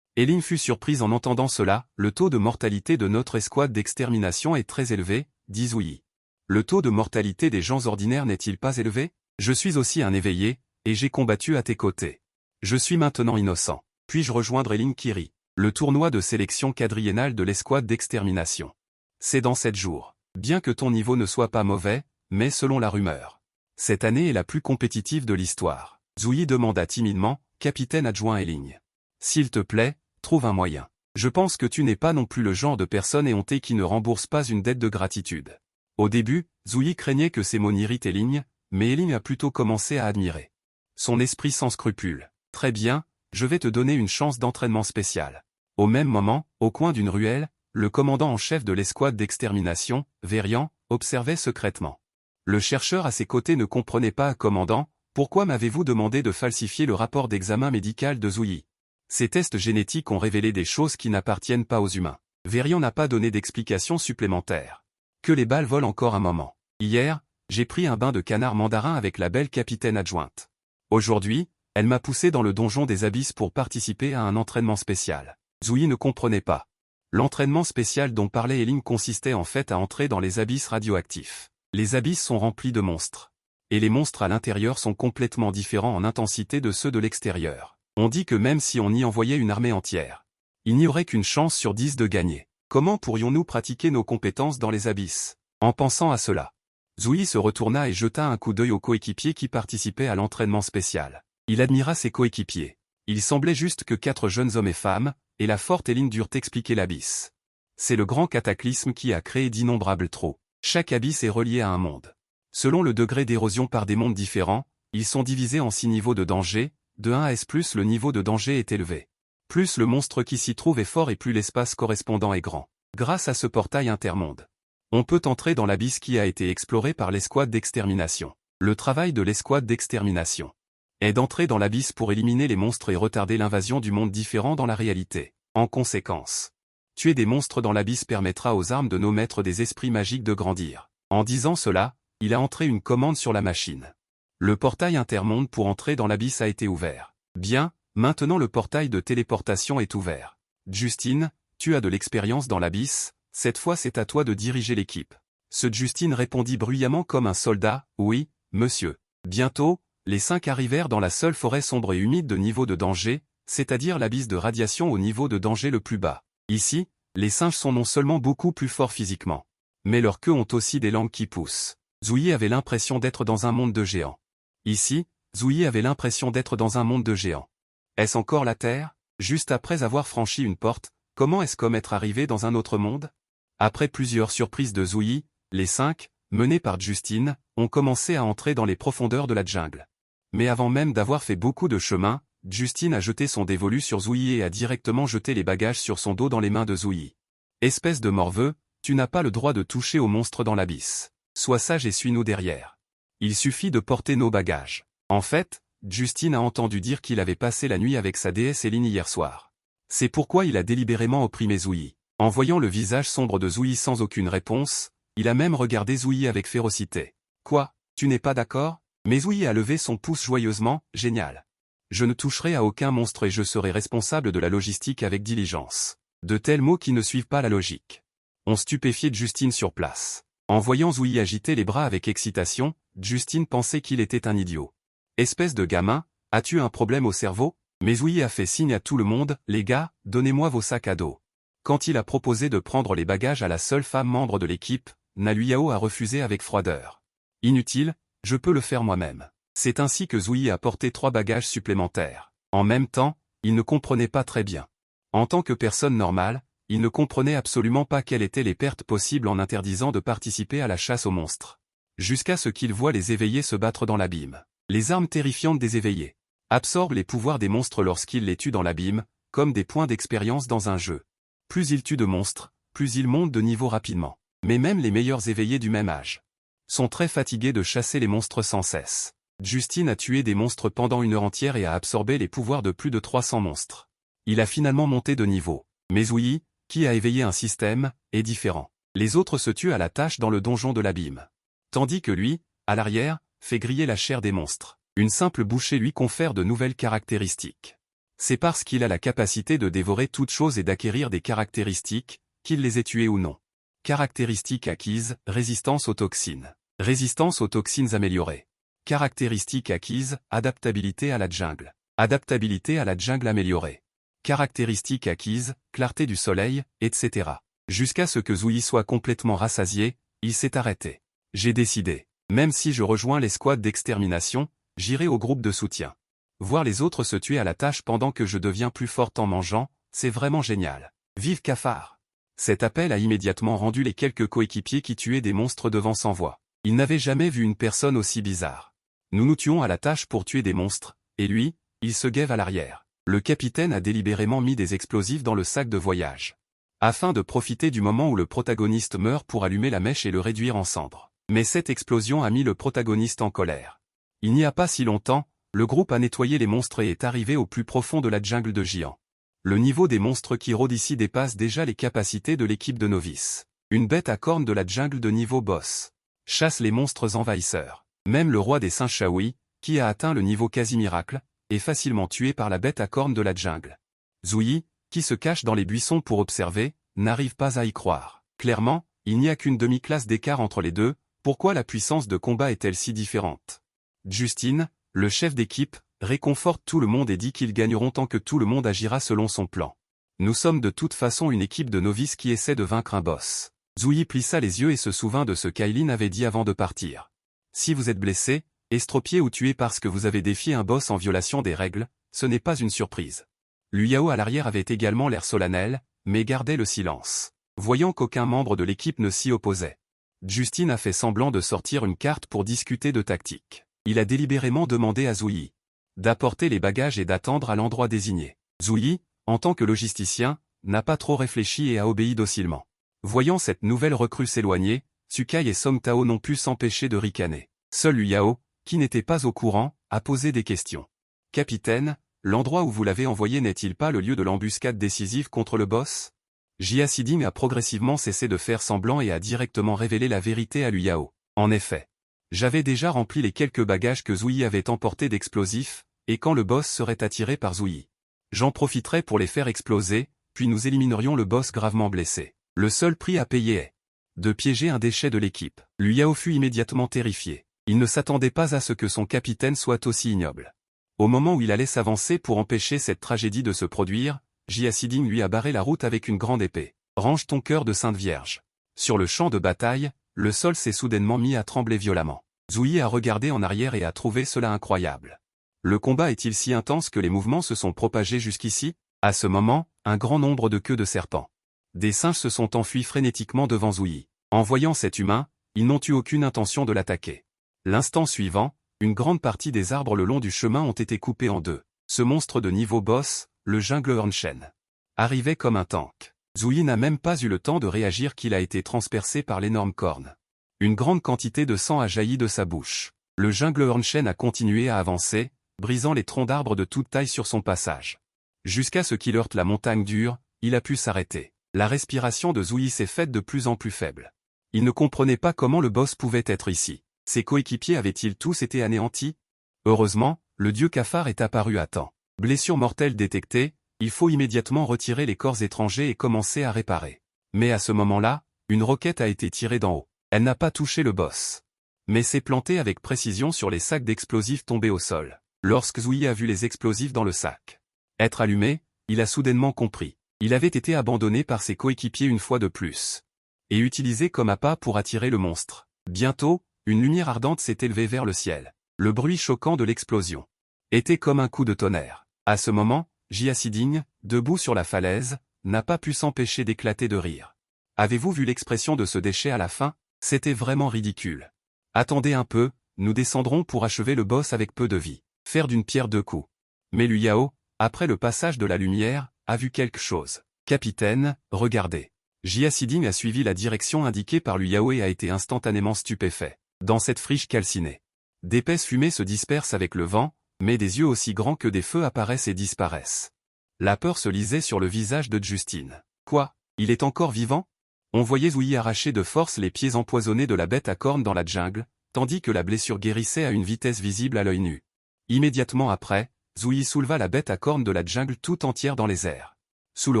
Eiling fut surprise en entendant cela, le taux de mortalité de notre escouade d'extermination est très élevé, dit Zouyi. Le taux de mortalité des gens ordinaires n'est-il pas élevé? Je suis aussi un éveillé, et j'ai combattu à tes côtés. Je suis maintenant innocent. Puis-je rejoindre Eiling Kiri? Le tournoi de sélection quadriennale de l'escouade d'extermination. C'est dans 7 jours. Bien que ton niveau ne soit pas mauvais, mais selon la rumeur. Cette année est la plus compétitive de l'histoire. Zouyi demanda timidement, capitaine adjoint Eiling. S'il te plaît, trouve un moyen. Je pense que tu n'es pas non plus le genre de personne éhontée qui ne rembourse pas une dette de gratitude. Au début, Zouyi craignait que ces mots n'irritent Eiling, mais Eiling a plutôt commencé à admirer son esprit sans scrupules. Très bien, je vais te donner une chance d'entraînement spécial. Au même moment, au coin d'une ruelle, le commandant en chef de l'escouade d'extermination, Verian, observait secrètement. Le chercheur à ses côtés ne comprenait pas, commandant, pourquoi m'avez-vous demandé de falsifier le rapport d'examen médical de Zouyi? Ces tests génétiques ont révélé des choses qui n'appartiennent pas aux humains. Verian n'a pas donné d'explication supplémentaire. Que les balles volent encore un moment. Hier, j'ai pris un bain de canard mandarin avec la belle capitaine adjointe. Aujourd'hui, elle m'a poussé dans le donjon des abysses pour participer à un entraînement spécial. Zouyi ne comprenait pas. L'entraînement spécial dont parlait Eiling consistait en fait à entrer dans les abysses radioactifs. Les abysses sont remplis de monstres. Et les monstres à l'intérieur sont complètement différents en intensité de ceux de l'extérieur. On dit que même si on y envoyait une armée entière, il n'y aurait qu'une chance sur 10 de gagner. Comment pourrions-nous pratiquer nos compétences dans les abysses? En pensant à cela, Zouyi se retourna et jeta un coup d'œil aux coéquipiers qui participaient à l'entraînement spécial. Il admira ses coéquipiers. Il semblait juste que 4 jeunes hommes et femmes, et la forte Eiling durent expliquer l'abysse. C'est le grand cataclysme qui a créé d'innombrables trous. Chaque abysse est relié à un monde. Selon le degré d'érosion par des mondes différents, ils sont divisés en 6 niveaux de danger, de 1 à S+, le niveau de danger est élevé. Plus le monstre qui s'y trouve est fort et plus l'espace correspondant est grand. Grâce à ce portail intermonde, on peut entrer dans l'abysse qui a été exploré par l'escouade d'extermination. Le travail de l'escouade d'extermination est d'entrer dans l'abysse pour éliminer les monstres et retarder l'invasion du monde différent dans la réalité. En conséquence, tuer des monstres dans l'abysse permettra aux armes de nos maîtres des esprits magiques de grandir. En disant cela, il a entré une commande sur la machine. Le portail intermonde pour entrer dans l'abysse a été ouvert. Bien, maintenant le portail de téléportation est ouvert. Justine, tu as de l'expérience dans l'abysse, cette fois c'est à toi de diriger l'équipe. Ce Justine répondit bruyamment comme un soldat, oui, monsieur. Bientôt, les 5 arrivèrent dans la seule forêt sombre et humide de niveau de danger, c'est-à-dire l'abysse de radiation au niveau de danger le plus bas. Ici, les singes sont non seulement beaucoup plus forts physiquement, mais leurs queues ont aussi des langues qui poussent. Zouyi avait l'impression d'être dans un monde de géants. Ici, Zouyi avait l'impression d'être dans un monde de géants. Est-ce encore la Terre? Juste après avoir franchi une porte, comment est-ce comme être arrivé dans un autre monde? Après plusieurs surprises de Zouyi, les 5, menés par Justine, ont commencé à entrer dans les profondeurs de la jungle. Mais avant même d'avoir fait beaucoup de chemin, Justine a jeté son dévolu sur Zouyi et a directement jeté les bagages sur son dos dans les mains de Zouyi. Espèce de morveux, tu n'as pas le droit de toucher au monstre dans l'abysse. Sois sage et suis-nous derrière. Il suffit de porter nos bagages. En fait, Justine a entendu dire qu'il avait passé la nuit avec sa déesse Eline hier soir. C'est pourquoi il a délibérément opprimé Zouyi. En voyant le visage sombre de Zouyi sans aucune réponse, il a même regardé Zouyi avec férocité. Quoi, tu n'es pas d'accord? Mais Zouyi a levé son pouce joyeusement, génial. Je ne toucherai à aucun monstre et je serai responsable de la logistique avec diligence. De tels mots qui ne suivent pas la logique. On stupéfiait Justine sur place. En voyant Zouyi agiter les bras avec excitation, Justine pensait qu'il était un idiot. Espèce de gamin, as-tu un problème au cerveau? Mais Zouyi a fait signe à tout le monde, les gars, donnez-moi vos sacs à dos. Quand il a proposé de prendre les bagages à la seule femme membre de l'équipe, Naluyao a refusé avec froideur. Inutile, je peux le faire moi-même. C'est ainsi que Zouyi a porté 3 bagages supplémentaires. En même temps, il ne comprenait pas très bien. En tant que personne normale, il ne comprenait absolument pas quelles étaient les pertes possibles en interdisant de participer à la chasse aux monstres. Jusqu'à ce qu'il voit les éveillés se battre dans l'abîme. Les armes terrifiantes des éveillés absorbent les pouvoirs des monstres lorsqu'ils les tuent dans l'abîme, comme des points d'expérience dans un jeu. Plus ils tuent de monstres, plus ils montent de niveau rapidement. Mais même les meilleurs éveillés du même âge sont très fatigués de chasser les monstres sans cesse. Justine a tué des monstres pendant 1 heure entière et a absorbé les pouvoirs de plus de 300 monstres. Il a finalement monté de niveau. Mais Zouyi, qui a éveillé un système, est différent. Les autres se tuent à la tâche dans le donjon de l'abîme. Tandis que lui, à l'arrière, fait griller la chair des monstres. Une simple bouchée lui confère de nouvelles caractéristiques. C'est parce qu'il a la capacité de dévorer toute chose et d'acquérir des caractéristiques, qu'il les ait tuées ou non. Caractéristiques acquises, résistance aux toxines. Résistance aux toxines améliorée. Caractéristiques acquises, adaptabilité à la jungle. Adaptabilité à la jungle améliorée. Caractéristiques acquises, clarté du soleil, etc. Jusqu'à ce que Zouyi soit complètement rassasié, il s'est arrêté. J'ai décidé. Même si je rejoins les squads d'extermination, j'irai au groupe de soutien. Voir les autres se tuer à la tâche pendant que je deviens plus forte en mangeant, c'est vraiment génial. Vive Cafard! Cet appel a immédiatement rendu les quelques coéquipiers qui tuaient des monstres devant sans voix. Ils n'avaient jamais vu une personne aussi bizarre. Nous nous tuons à la tâche pour tuer des monstres, et lui, il se gave à l'arrière. Le capitaine a délibérément mis des explosifs dans le sac de voyage. Afin de profiter du moment où le protagoniste meurt pour allumer la mèche et le réduire en cendres. Mais cette explosion a mis le protagoniste en colère. Il n'y a pas si longtemps, le groupe a nettoyé les monstres et est arrivé au plus profond de la jungle de Jian. Le niveau des monstres qui rôdent ici dépasse déjà les capacités de l'équipe de novices. Une bête à cornes de la jungle de niveau boss chasse les monstres envahisseurs. Même le roi des singes Shaoui, qui a atteint le niveau quasi-miracle, est facilement tué par la bête à cornes de la jungle. Zouyi, qui se cache dans les buissons pour observer, n'arrive pas à y croire. Clairement, il n'y a qu'une demi-classe d'écart entre les deux. Pourquoi la puissance de combat est-elle si différente? Justine, le chef d'équipe, réconforte tout le monde et dit qu'ils gagneront tant que tout le monde agira selon son plan. Nous sommes de toute façon une équipe de novices qui essaie de vaincre un boss. Zouyi plissa les yeux et se souvint de ce qu'Aileen avait dit avant de partir. Si vous êtes blessé, estropié ou tué parce que vous avez défié un boss en violation des règles, ce n'est pas une surprise. Luyao à l'arrière avait également l'air solennel, mais gardait le silence. Voyant qu'aucun membre de l'équipe ne s'y opposait. Justine a fait semblant de sortir une carte pour discuter de tactique. Il a délibérément demandé à Zouyi d'apporter les bagages et d'attendre à l'endroit désigné. Zouyi, en tant que logisticien, n'a pas trop réfléchi et a obéi docilement. Voyant cette nouvelle recrue s'éloigner, Tsukai et Song Tao n'ont pu s'empêcher de ricaner. Seul Luyao, qui n'était pas au courant, a posé des questions. Capitaine, l'endroit où vous l'avez envoyé n'est-il pas le lieu de l'embuscade décisive contre le boss? Jia Siding a progressivement cessé de faire semblant et a directement révélé la vérité à Luyao. En effet, j'avais déjà rempli les quelques bagages que Zouyi avait emportés d'explosifs, et quand le boss serait attiré par Zouyi, j'en profiterais pour les faire exploser, puis nous éliminerions le boss gravement blessé. Le seul prix à payer est de piéger un déchet de l'équipe. Luyao fut immédiatement terrifié. Il ne s'attendait pas à ce que son capitaine soit aussi ignoble. Au moment où il allait s'avancer pour empêcher cette tragédie de se produire, Jia Siding lui a barré la route avec une grande épée. Range ton cœur de Sainte Vierge. Sur le champ de bataille, le sol s'est soudainement mis à trembler violemment. Zhu Yi a regardé en arrière et a trouvé cela incroyable. Le combat est-il si intense que les mouvements se sont propagés jusqu'ici? À ce moment, un grand nombre de queues de serpents. Des singes se sont enfuis frénétiquement devant Zhu Yi. En voyant cet humain, ils n'ont eu aucune intention de l'attaquer. L'instant suivant, une grande partie des arbres le long du chemin ont été coupés en deux. Ce monstre de niveau boss, le jungle Hornshen, arrivait comme un tank. Zhu Yi n'a même pas eu le temps de réagir qu'il a été transpercé par l'énorme corne. Une grande quantité de sang a jailli de sa bouche. Le jungle Hornshen a continué à avancer, brisant les troncs d'arbres de toute taille sur son passage. Jusqu'à ce qu'il heurte la montagne dure, il a pu s'arrêter. La respiration de Zhu Yi s'est faite de plus en plus faible. Il ne comprenait pas comment le boss pouvait être ici. Ses coéquipiers avaient-ils tous été anéantis? Heureusement, le dieu cafard est apparu à temps. Blessure mortelle détectée, il faut immédiatement retirer les corps étrangers et commencer à réparer. Mais à ce moment-là, une roquette a été tirée d'en haut. Elle n'a pas touché le boss, mais s'est plantée avec précision sur les sacs d'explosifs tombés au sol. Lorsque Zhu Yi a vu les explosifs dans le sac être allumés, il a soudainement compris. Il avait été abandonné par ses coéquipiers une fois de plus, et utilisé comme appât pour attirer le monstre. Bientôt, une lumière ardente s'est élevée vers le ciel. Le bruit choquant de l'explosion était comme un coup de tonnerre. À ce moment, Jia Siding, debout sur la falaise, n'a pas pu s'empêcher d'éclater de rire. Avez-vous vu l'expression de ce déchet à la fin? C'était vraiment ridicule. Attendez un peu, nous descendrons pour achever le boss avec peu de vie. Faire d'une pierre deux coups. Mais Lu Yao, après le passage de la lumière, a vu quelque chose. Capitaine, regardez. Jia Siding a suivi la direction indiquée par Lu Yao et a été instantanément stupéfait. Dans cette friche calcinée, d'épaisses fumées se dispersent avec le vent, mais des yeux aussi grands que des feux apparaissent et disparaissent. La peur se lisait sur le visage de Justine. Quoi? Il est encore vivant? On voyait Zhu Yi arracher de force les pieds empoisonnés de la bête à cornes dans la jungle, tandis que la blessure guérissait à une vitesse visible à l'œil nu. Immédiatement après, Zhu Yi souleva la bête à cornes de la jungle tout entière dans les airs. Sous le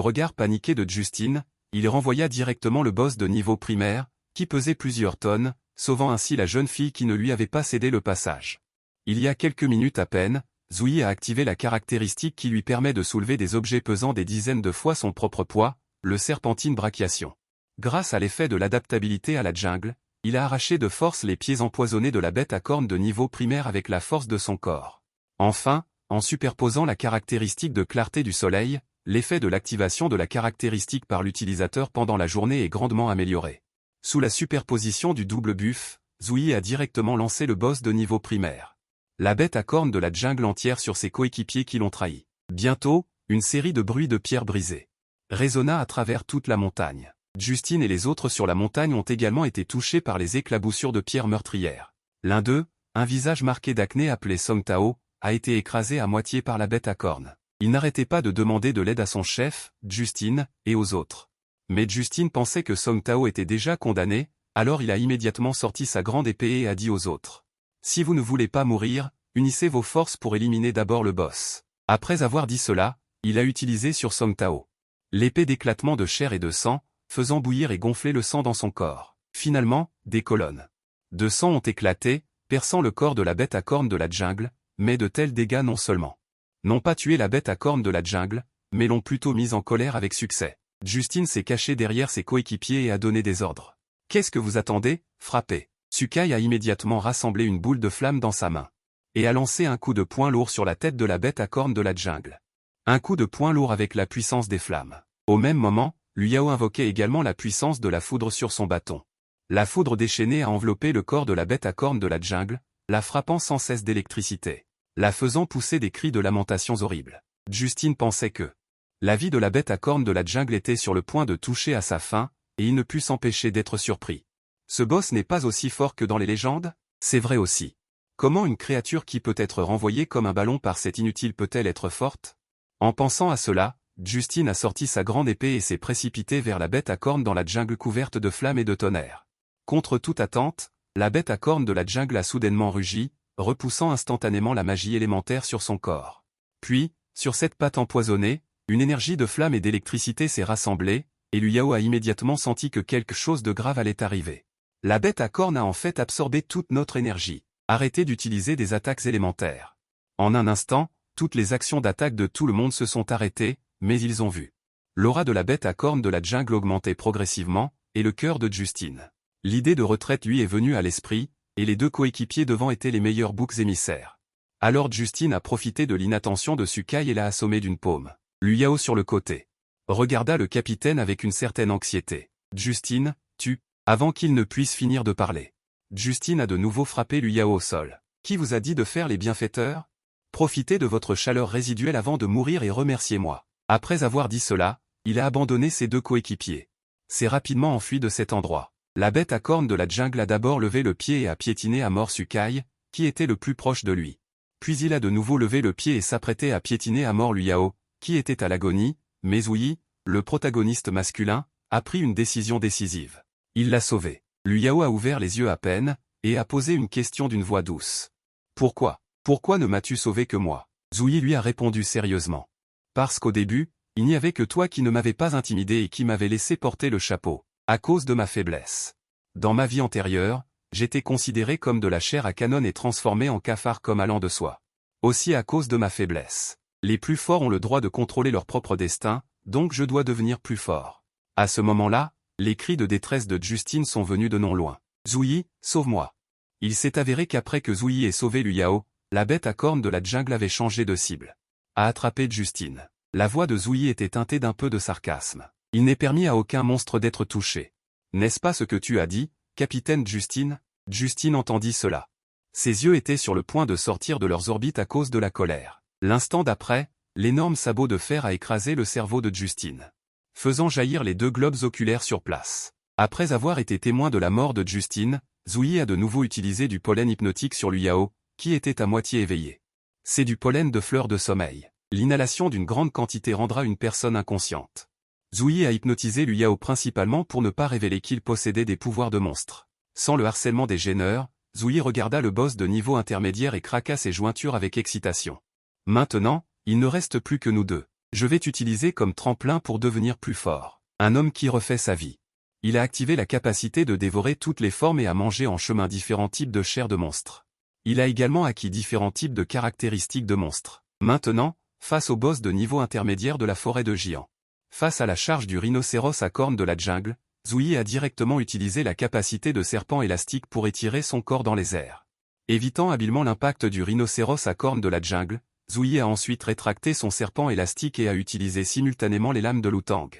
regard paniqué de Justine, il renvoya directement le boss de niveau primaire, qui pesait plusieurs tonnes, sauvant ainsi la jeune fille qui ne lui avait pas cédé le passage. Il y a quelques minutes à peine, Zhu Yi a activé la caractéristique qui lui permet de soulever des objets pesant des dizaines de fois son propre poids, le serpentine brachiation. Grâce à l'effet de l'adaptabilité à la jungle, il a arraché de force les pieds empoisonnés de la bête à cornes de niveau primaire avec la force de son corps. Enfin, en superposant la caractéristique de clarté du soleil, l'effet de l'activation de la caractéristique par l'utilisateur pendant la journée est grandement amélioré. Sous la superposition du double buff, Zhu Yi a directement lancé le boss de niveau primaire. La bête à cornes de la jungle entière sur ses coéquipiers qui l'ont trahi. Bientôt, une série de bruits de pierres brisées résonna à travers toute la montagne. Justine et les autres sur la montagne ont également été touchés par les éclaboussures de pierres meurtrières. L'un d'eux, un visage marqué d'acné appelé Song Tao, a été écrasé à moitié par la bête à cornes. Il n'arrêtait pas de demander de l'aide à son chef, Justine, et aux autres. Mais Justine pensait que Song Tao était déjà condamné, alors il a immédiatement sorti sa grande épée et a dit aux autres. Si vous ne voulez pas mourir, unissez vos forces pour éliminer d'abord le boss. Après avoir dit cela, il a utilisé sur Song Tao l'épée d'éclatement de chair et de sang, faisant bouillir et gonfler le sang dans son corps. Finalement, des colonnes de sang ont éclaté, perçant le corps de la bête à cornes de la jungle, mais de tels dégâts non seulement n'ont pas tué la bête à cornes de la jungle, mais l'ont plutôt mise en colère avec succès. Justine s'est cachée derrière ses coéquipiers et a donné des ordres. Qu'est-ce que vous attendez? Frappez. Sukai a immédiatement rassemblé une boule de flamme dans sa main et a lancé un coup de poing lourd sur la tête de la bête à cornes de la jungle. Un coup de poing lourd avec la puissance des flammes. Au même moment, Lu Yao invoquait également la puissance de la foudre sur son bâton. La foudre déchaînée a enveloppé le corps de la bête à cornes de la jungle, la frappant sans cesse d'électricité, la faisant pousser des cris de lamentations horribles. Justine pensait que la vie de la bête à cornes de la jungle était sur le point de toucher à sa fin, et il ne put s'empêcher d'être surpris. Ce boss n'est pas aussi fort que dans les légendes? C'est vrai aussi. Comment une créature qui peut être renvoyée comme un ballon par cette inutile peut-elle être forte? En pensant à cela, Justine a sorti sa grande épée et s'est précipitée vers la bête à cornes dans la jungle couverte de flammes et de tonnerre. Contre toute attente, la bête à cornes de la jungle a soudainement rugi, repoussant instantanément la magie élémentaire sur son corps. Puis, sur cette patte empoisonnée, une énergie de flamme et d'électricité s'est rassemblée, et Lu Yao a immédiatement senti que quelque chose de grave allait arriver. La bête à cornes a en fait absorbé toute notre énergie. Arrêtez d'utiliser des attaques élémentaires. En un instant, toutes les actions d'attaque de tout le monde se sont arrêtées, mais ils ont vu l'aura de la bête à cornes de la jungle augmenter progressivement, et le cœur de Justine. L'idée de retraite lui est venue à l'esprit, et les deux coéquipiers devant étaient les meilleurs boucs émissaires. Alors Justine a profité de l'inattention de Sukai et l'a assommé d'une paume. Lu Yao sur le côté regarda le capitaine avec une certaine anxiété. Justine, avant qu'il ne puisse finir de parler. Justine a de nouveau frappé Lu Yao au sol. Qui vous a dit de faire les bienfaiteurs? Profitez de votre chaleur résiduelle avant de mourir et remerciez-moi. Après avoir dit cela, il a abandonné ses deux coéquipiers. S'est rapidement enfui de cet endroit. La bête à cornes de la jungle a d'abord levé le pied et a piétiné à mort Sukai, qui était le plus proche de lui. Puis il a de nouveau levé le pied et s'apprêtait à piétiner à mort Lu Yao, qui était à l'agonie, mais Zouyi, le protagoniste masculin, a pris une décision décisive. Il l'a sauvé. Lu Yao a ouvert les yeux à peine, et a posé une question d'une voix douce. Pourquoi ne m'as-tu sauvé que moi? Zouyi lui a répondu sérieusement. Parce qu'au début, il n'y avait que toi qui ne m'avais pas intimidé et qui m'avait laissé porter le chapeau, à cause de ma faiblesse. Dans ma vie antérieure, j'étais considéré comme de la chair à canon et transformé en cafard comme allant de soi. Aussi à cause de ma faiblesse. Les plus forts ont le droit de contrôler leur propre destin, donc je dois devenir plus fort. À ce moment-là, les cris de détresse de Justine sont venus de non loin. Zouyi, sauve-moi. Il s'est avéré qu'après que Zouyi ait sauvé Lu Yao, la bête à cornes de la jungle avait changé de cible. A attrapé Justine. La voix de Zouyi était teintée d'un peu de sarcasme. Il n'est permis à aucun monstre d'être touché. N'est-ce pas ce que tu as dit, capitaine Justine? Justine entendit cela. Ses yeux étaient sur le point de sortir de leurs orbites à cause de la colère. L'instant d'après, l'énorme sabot de fer a écrasé le cerveau de Justine, faisant jaillir les deux globes oculaires sur place. Après avoir été témoin de la mort de Justine, Zouyi a de nouveau utilisé du pollen hypnotique sur Lu Yao, qui était à moitié éveillé. C'est du pollen de fleurs de sommeil. L'inhalation d'une grande quantité rendra une personne inconsciente. Zouyi a hypnotisé Lu Yao principalement pour ne pas révéler qu'il possédait des pouvoirs de monstre. Sans le harcèlement des gêneurs, Zouyi regarda le boss de niveau intermédiaire et craqua ses jointures avec excitation. Maintenant, il ne reste plus que nous deux. Je vais t'utiliser comme tremplin pour devenir plus fort. Un homme qui refait sa vie. Il a activé la capacité de dévorer toutes les formes et à manger en chemin différents types de chair de monstres. Il a également acquis différents types de caractéristiques de monstres. Maintenant, face au boss de niveau intermédiaire de la forêt de Jian. Face à la charge du rhinocéros à cornes de la jungle, Zouyi a directement utilisé la capacité de serpent élastique pour étirer son corps dans les airs. Évitant habilement l'impact du rhinocéros à cornes de la jungle, Zouyi a ensuite rétracté son serpent élastique et a utilisé simultanément les lames de Lutang.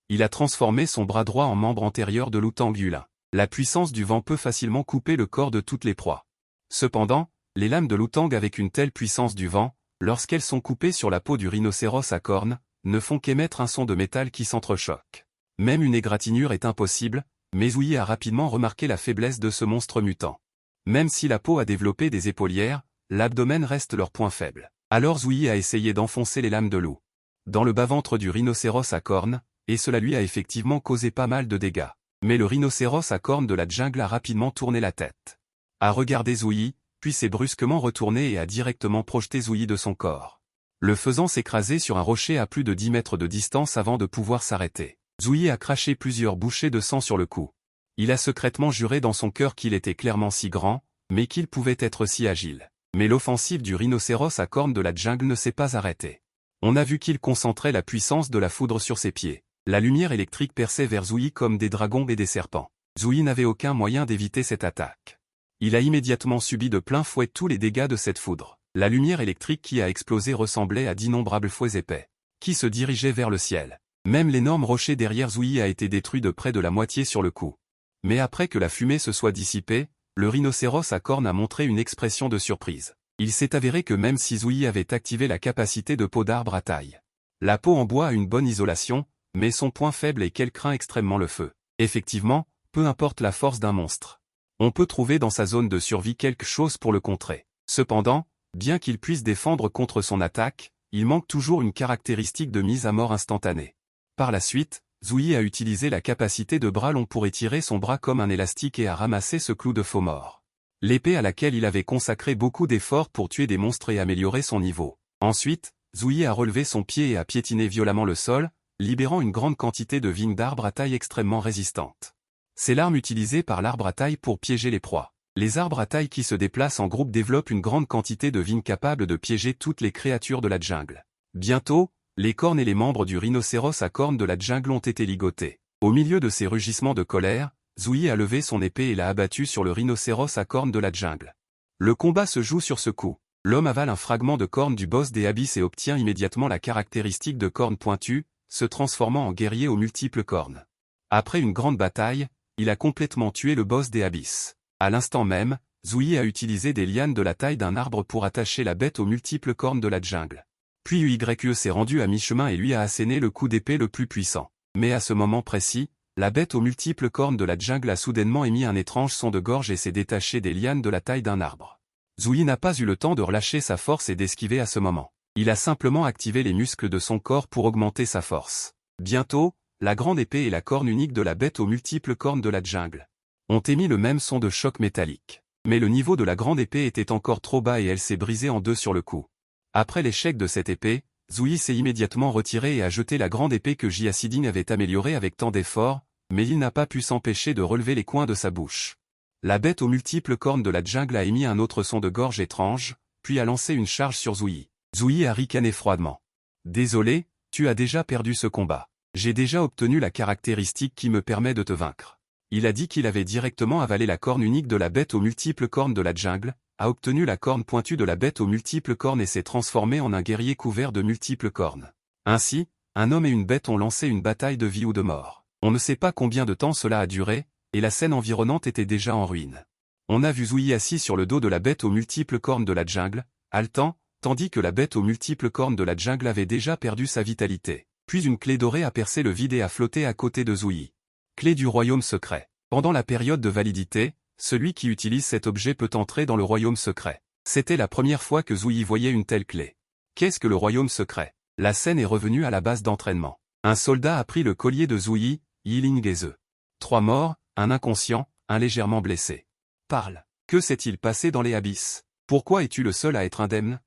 Il a transformé son bras droit en membre antérieur de Lutang Yulin. La puissance du vent peut facilement couper le corps de toutes les proies. Cependant, les lames de Lutang avec une telle puissance du vent, lorsqu'elles sont coupées sur la peau du rhinocéros à cornes, ne font qu'émettre un son de métal qui s'entrechoque. Même une égratignure est impossible, mais Zouyi a rapidement remarqué la faiblesse de ce monstre mutant. Même si la peau a développé des épaulières, l'abdomen reste leur point faible. Alors Zouyi a essayé d'enfoncer les lames de loup dans le bas-ventre du rhinocéros à cornes, et cela lui a effectivement causé pas mal de dégâts. Mais le rhinocéros à cornes de la jungle a rapidement tourné la tête. A regardé Zouyi, puis s'est brusquement retourné et a directement projeté Zouyi de son corps, le faisant s'écraser sur un rocher à plus de 10 mètres de distance avant de pouvoir s'arrêter. Zouyi a craché plusieurs bouchées de sang sur le coup. Il a secrètement juré dans son cœur qu'il était clairement si grand, mais qu'il pouvait être si agile. Mais l'offensive du rhinocéros à cornes de la jungle ne s'est pas arrêtée. On a vu qu'il concentrait la puissance de la foudre sur ses pieds. La lumière électrique perçait vers Zouyi comme des dragons et des serpents. Zouyi n'avait aucun moyen d'éviter cette attaque. Il a immédiatement subi de plein fouet tous les dégâts de cette foudre. La lumière électrique qui a explosé ressemblait à d'innombrables fouets épais, qui se dirigeaient vers le ciel. Même l'énorme rocher derrière Zouyi a été détruit de près de la moitié sur le coup. Mais après que la fumée se soit dissipée, le rhinocéros à cornes a montré une expression de surprise. Il s'est avéré que même si Zouyi avait activé la capacité de peau d'arbre à taille, la peau en bois a une bonne isolation, mais son point faible est qu'elle craint extrêmement le feu. Effectivement, peu importe la force d'un monstre, on peut trouver dans sa zone de survie quelque chose pour le contrer. Cependant, bien qu'il puisse défendre contre son attaque, il manque toujours une caractéristique de mise à mort instantanée. Par la suite, Zouyi a utilisé la capacité de bras long pour étirer son bras comme un élastique et a ramassé ce clou de faux mort. L'épée à laquelle il avait consacré beaucoup d'efforts pour tuer des monstres et améliorer son niveau. Ensuite, Zouyi a relevé son pied et a piétiné violemment le sol, libérant une grande quantité de vignes d'arbres à taille extrêmement résistantes. C'est l'arme utilisée par l'arbre à taille pour piéger les proies. Les arbres à taille qui se déplacent en groupe développent une grande quantité de vignes capables de piéger toutes les créatures de la jungle. Bientôt, les cornes et les membres du rhinocéros à cornes de la jungle ont été ligotés. Au milieu de ces rugissements de colère, Zouyi a levé son épée et l'a abattu sur le rhinocéros à cornes de la jungle. Le combat se joue sur ce coup. L'homme avale un fragment de corne du boss des abysses et obtient immédiatement la caractéristique de corne pointue, se transformant en guerrier aux multiples cornes. Après une grande bataille, il a complètement tué le boss des abysses. À l'instant même, Zouyi a utilisé des lianes de la taille d'un arbre pour attacher la bête aux multiples cornes de la jungle. Puis UYE s'est rendu à mi-chemin et lui a asséné le coup d'épée le plus puissant. Mais à ce moment précis, la bête aux multiples cornes de la jungle a soudainement émis un étrange son de gorge et s'est détachée des lianes de la taille d'un arbre. Zouyi n'a pas eu le temps de relâcher sa force et d'esquiver à ce moment. Il a simplement activé les muscles de son corps pour augmenter sa force. Bientôt, la grande épée et la corne unique de la bête aux multiples cornes de la jungle ont émis le même son de choc métallique. Mais le niveau de la grande épée était encore trop bas et elle s'est brisée en deux sur le coup. Après l'échec de cette épée, Zouyi s'est immédiatement retiré et a jeté la grande épée que Jiasiding avait améliorée avec tant d'efforts, mais il n'a pas pu s'empêcher de relever les coins de sa bouche. La bête aux multiples cornes de la jungle a émis un autre son de gorge étrange, puis a lancé une charge sur Zouyi. Zouyi a ricané froidement. « Désolé, tu as déjà perdu ce combat. J'ai déjà obtenu la caractéristique qui me permet de te vaincre. » Il a dit qu'il avait directement avalé la corne unique de la bête aux multiples cornes de la jungle, a obtenu la corne pointue de la bête aux multiples cornes et s'est transformé en un guerrier couvert de multiples cornes. Ainsi, un homme et une bête ont lancé une bataille de vie ou de mort. On ne sait pas combien de temps cela a duré, et la scène environnante était déjà en ruine. On a vu Zouyi assis sur le dos de la bête aux multiples cornes de la jungle, haletant, tandis que la bête aux multiples cornes de la jungle avait déjà perdu sa vitalité. Puis une clé dorée a percé le vide et a flotté à côté de Zouyi. Clé du royaume secret. Pendant la période de validité, celui qui utilise cet objet peut entrer dans le royaume secret. C'était la première fois que Zouyi voyait une telle clé. Qu'est-ce que le royaume secret? La scène est revenue à la base d'entraînement. Un soldat a pris le collier de Zouyi, Yiling Geze. 3 morts, un inconscient, un légèrement blessé. Parle. Que s'est-il passé dans les abysses? Pourquoi es-tu le seul à être indemne?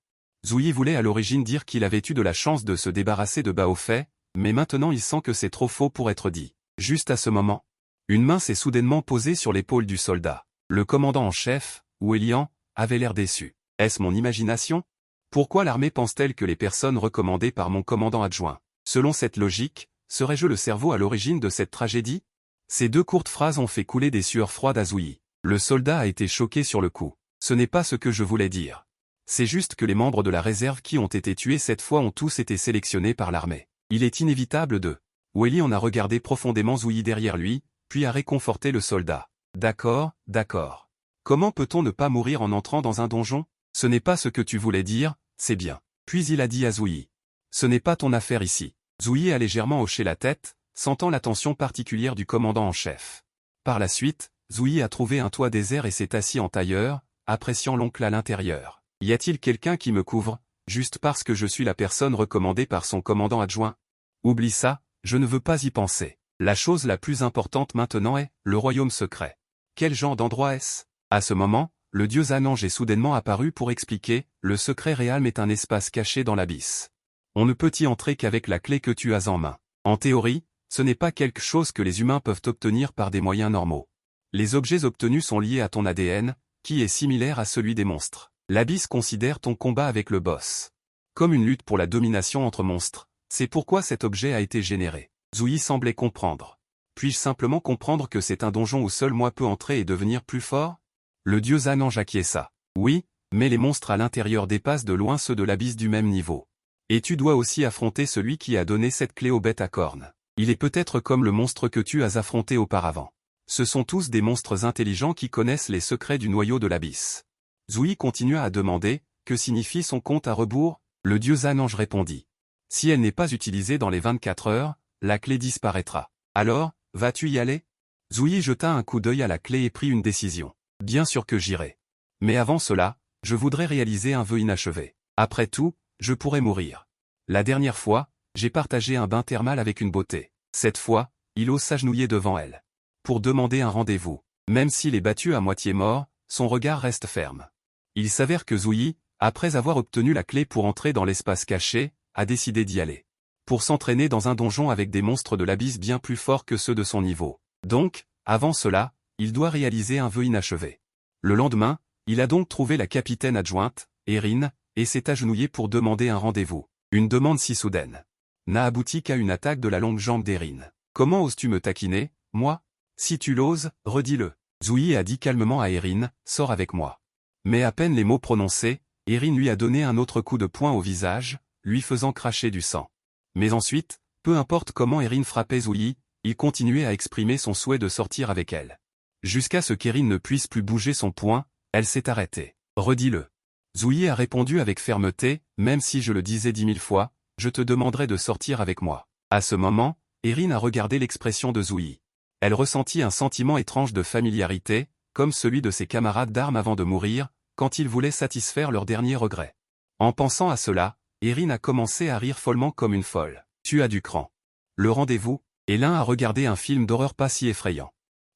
Zouyi voulait à l'origine dire qu'il avait eu de la chance de se débarrasser de Baofei, mais maintenant il sent que c'est trop faux pour être dit. Juste à ce moment, une main s'est soudainement posée sur l'épaule du soldat. Le commandant en chef, Welian, avait l'air déçu. Est-ce mon imagination? Pourquoi l'armée pense-t-elle que les personnes recommandées par mon commandant adjoint? Selon cette logique, serais-je le cerveau à l'origine de cette tragédie? Ces deux courtes phrases ont fait couler des sueurs froides à Zouyi. Le soldat a été choqué sur le coup. Ce n'est pas ce que je voulais dire. C'est juste que les membres de la réserve qui ont été tués cette fois ont tous été sélectionnés par l'armée. Il est inévitable de... Weli en a regardé profondément Zouyi derrière lui, puis a réconforté le soldat. D'accord, d'accord. Comment peut-on ne pas mourir en entrant dans un donjon? Ce n'est pas ce que tu voulais dire, c'est bien. Puis il a dit à Zouyi. Ce n'est pas ton affaire ici. Zouyi a légèrement hoché la tête, sentant l'attention particulière du commandant en chef. Par la suite, Zouyi a trouvé un toit désert et s'est assis en tailleur, appréciant l'oncle à l'intérieur. Y a-t-il quelqu'un qui me couvre, juste parce que je suis la personne recommandée par son commandant adjoint? Oublie ça, je ne veux pas y penser. La chose la plus importante maintenant est, le royaume secret. Quel genre d'endroit est-ce? À ce moment, le dieu Zanange est soudainement apparu pour expliquer, le secret réalme est un espace caché dans l'abysse. On ne peut y entrer qu'avec la clé que tu as en main. En théorie, ce n'est pas quelque chose que les humains peuvent obtenir par des moyens normaux. Les objets obtenus sont liés à ton ADN, qui est similaire à celui des monstres. L'abysse considère ton combat avec le boss comme une lutte pour la domination entre monstres. C'est pourquoi cet objet a été généré. Zouyi semblait comprendre. Puis-je simplement comprendre que c'est un donjon où seul moi peux entrer et devenir plus fort? Le dieu Zanange acquiesça. Oui, mais les monstres à l'intérieur dépassent de loin ceux de l'abysse du même niveau. Et tu dois aussi affronter celui qui a donné cette clé aux bêtes à cornes. Il est peut-être comme le monstre que tu as affronté auparavant. Ce sont tous des monstres intelligents qui connaissent les secrets du noyau de l'abysse. Zouyi continua à demander, que signifie son compte à rebours? Le dieu Zanange répondit. Si elle n'est pas utilisée dans les 24 heures, la clé disparaîtra. Alors, vas-tu y aller? Zouyi jeta un coup d'œil à la clé et prit une décision. Bien sûr que j'irai. Mais avant cela, je voudrais réaliser un vœu inachevé. Après tout, je pourrais mourir. La dernière fois, j'ai partagé un bain thermal avec une beauté. Cette fois, il ose s'agenouiller devant elle. Pour demander un rendez-vous. Même s'il est battu à moitié mort, son regard reste ferme. Il s'avère que Zouyi, après avoir obtenu la clé pour entrer dans l'espace caché, a décidé d'y aller. Pour s'entraîner dans un donjon avec des monstres de l'abysse bien plus forts que ceux de son niveau. Donc, avant cela, il doit réaliser un vœu inachevé. Le lendemain, il a donc trouvé la capitaine adjointe, Erin, et s'est agenouillé pour demander un rendez-vous. Une demande si soudaine n'a abouti qu'à une attaque de la longue jambe d'Erin. « Comment oses-tu me taquiner, moi? Si tu l'oses, redis-le. » Zouyi a dit calmement à Erin, « Sors avec moi. » Mais à peine les mots prononcés, Erin lui a donné un autre coup de poing au visage, lui faisant cracher du sang. Mais ensuite, peu importe comment Erin frappait Zouyi, il continuait à exprimer son souhait de sortir avec elle. Jusqu'à ce qu'Erin ne puisse plus bouger son poing, elle s'est arrêtée. « Redis-le. » Zouyi a répondu avec fermeté, « Même si je le disais 10 000 fois, je te demanderai de sortir avec moi. » À ce moment, Erin a regardé l'expression de Zouyi. Elle ressentit un sentiment étrange de familiarité, comme celui de ses camarades d'armes avant de mourir, quand ils voulaient satisfaire leurs derniers regrets. En pensant à cela, Erin a commencé à rire follement comme une folle. « Tu as du cran. » Le rendez-vous, et l'un a regardé un film d'horreur pas si effrayant.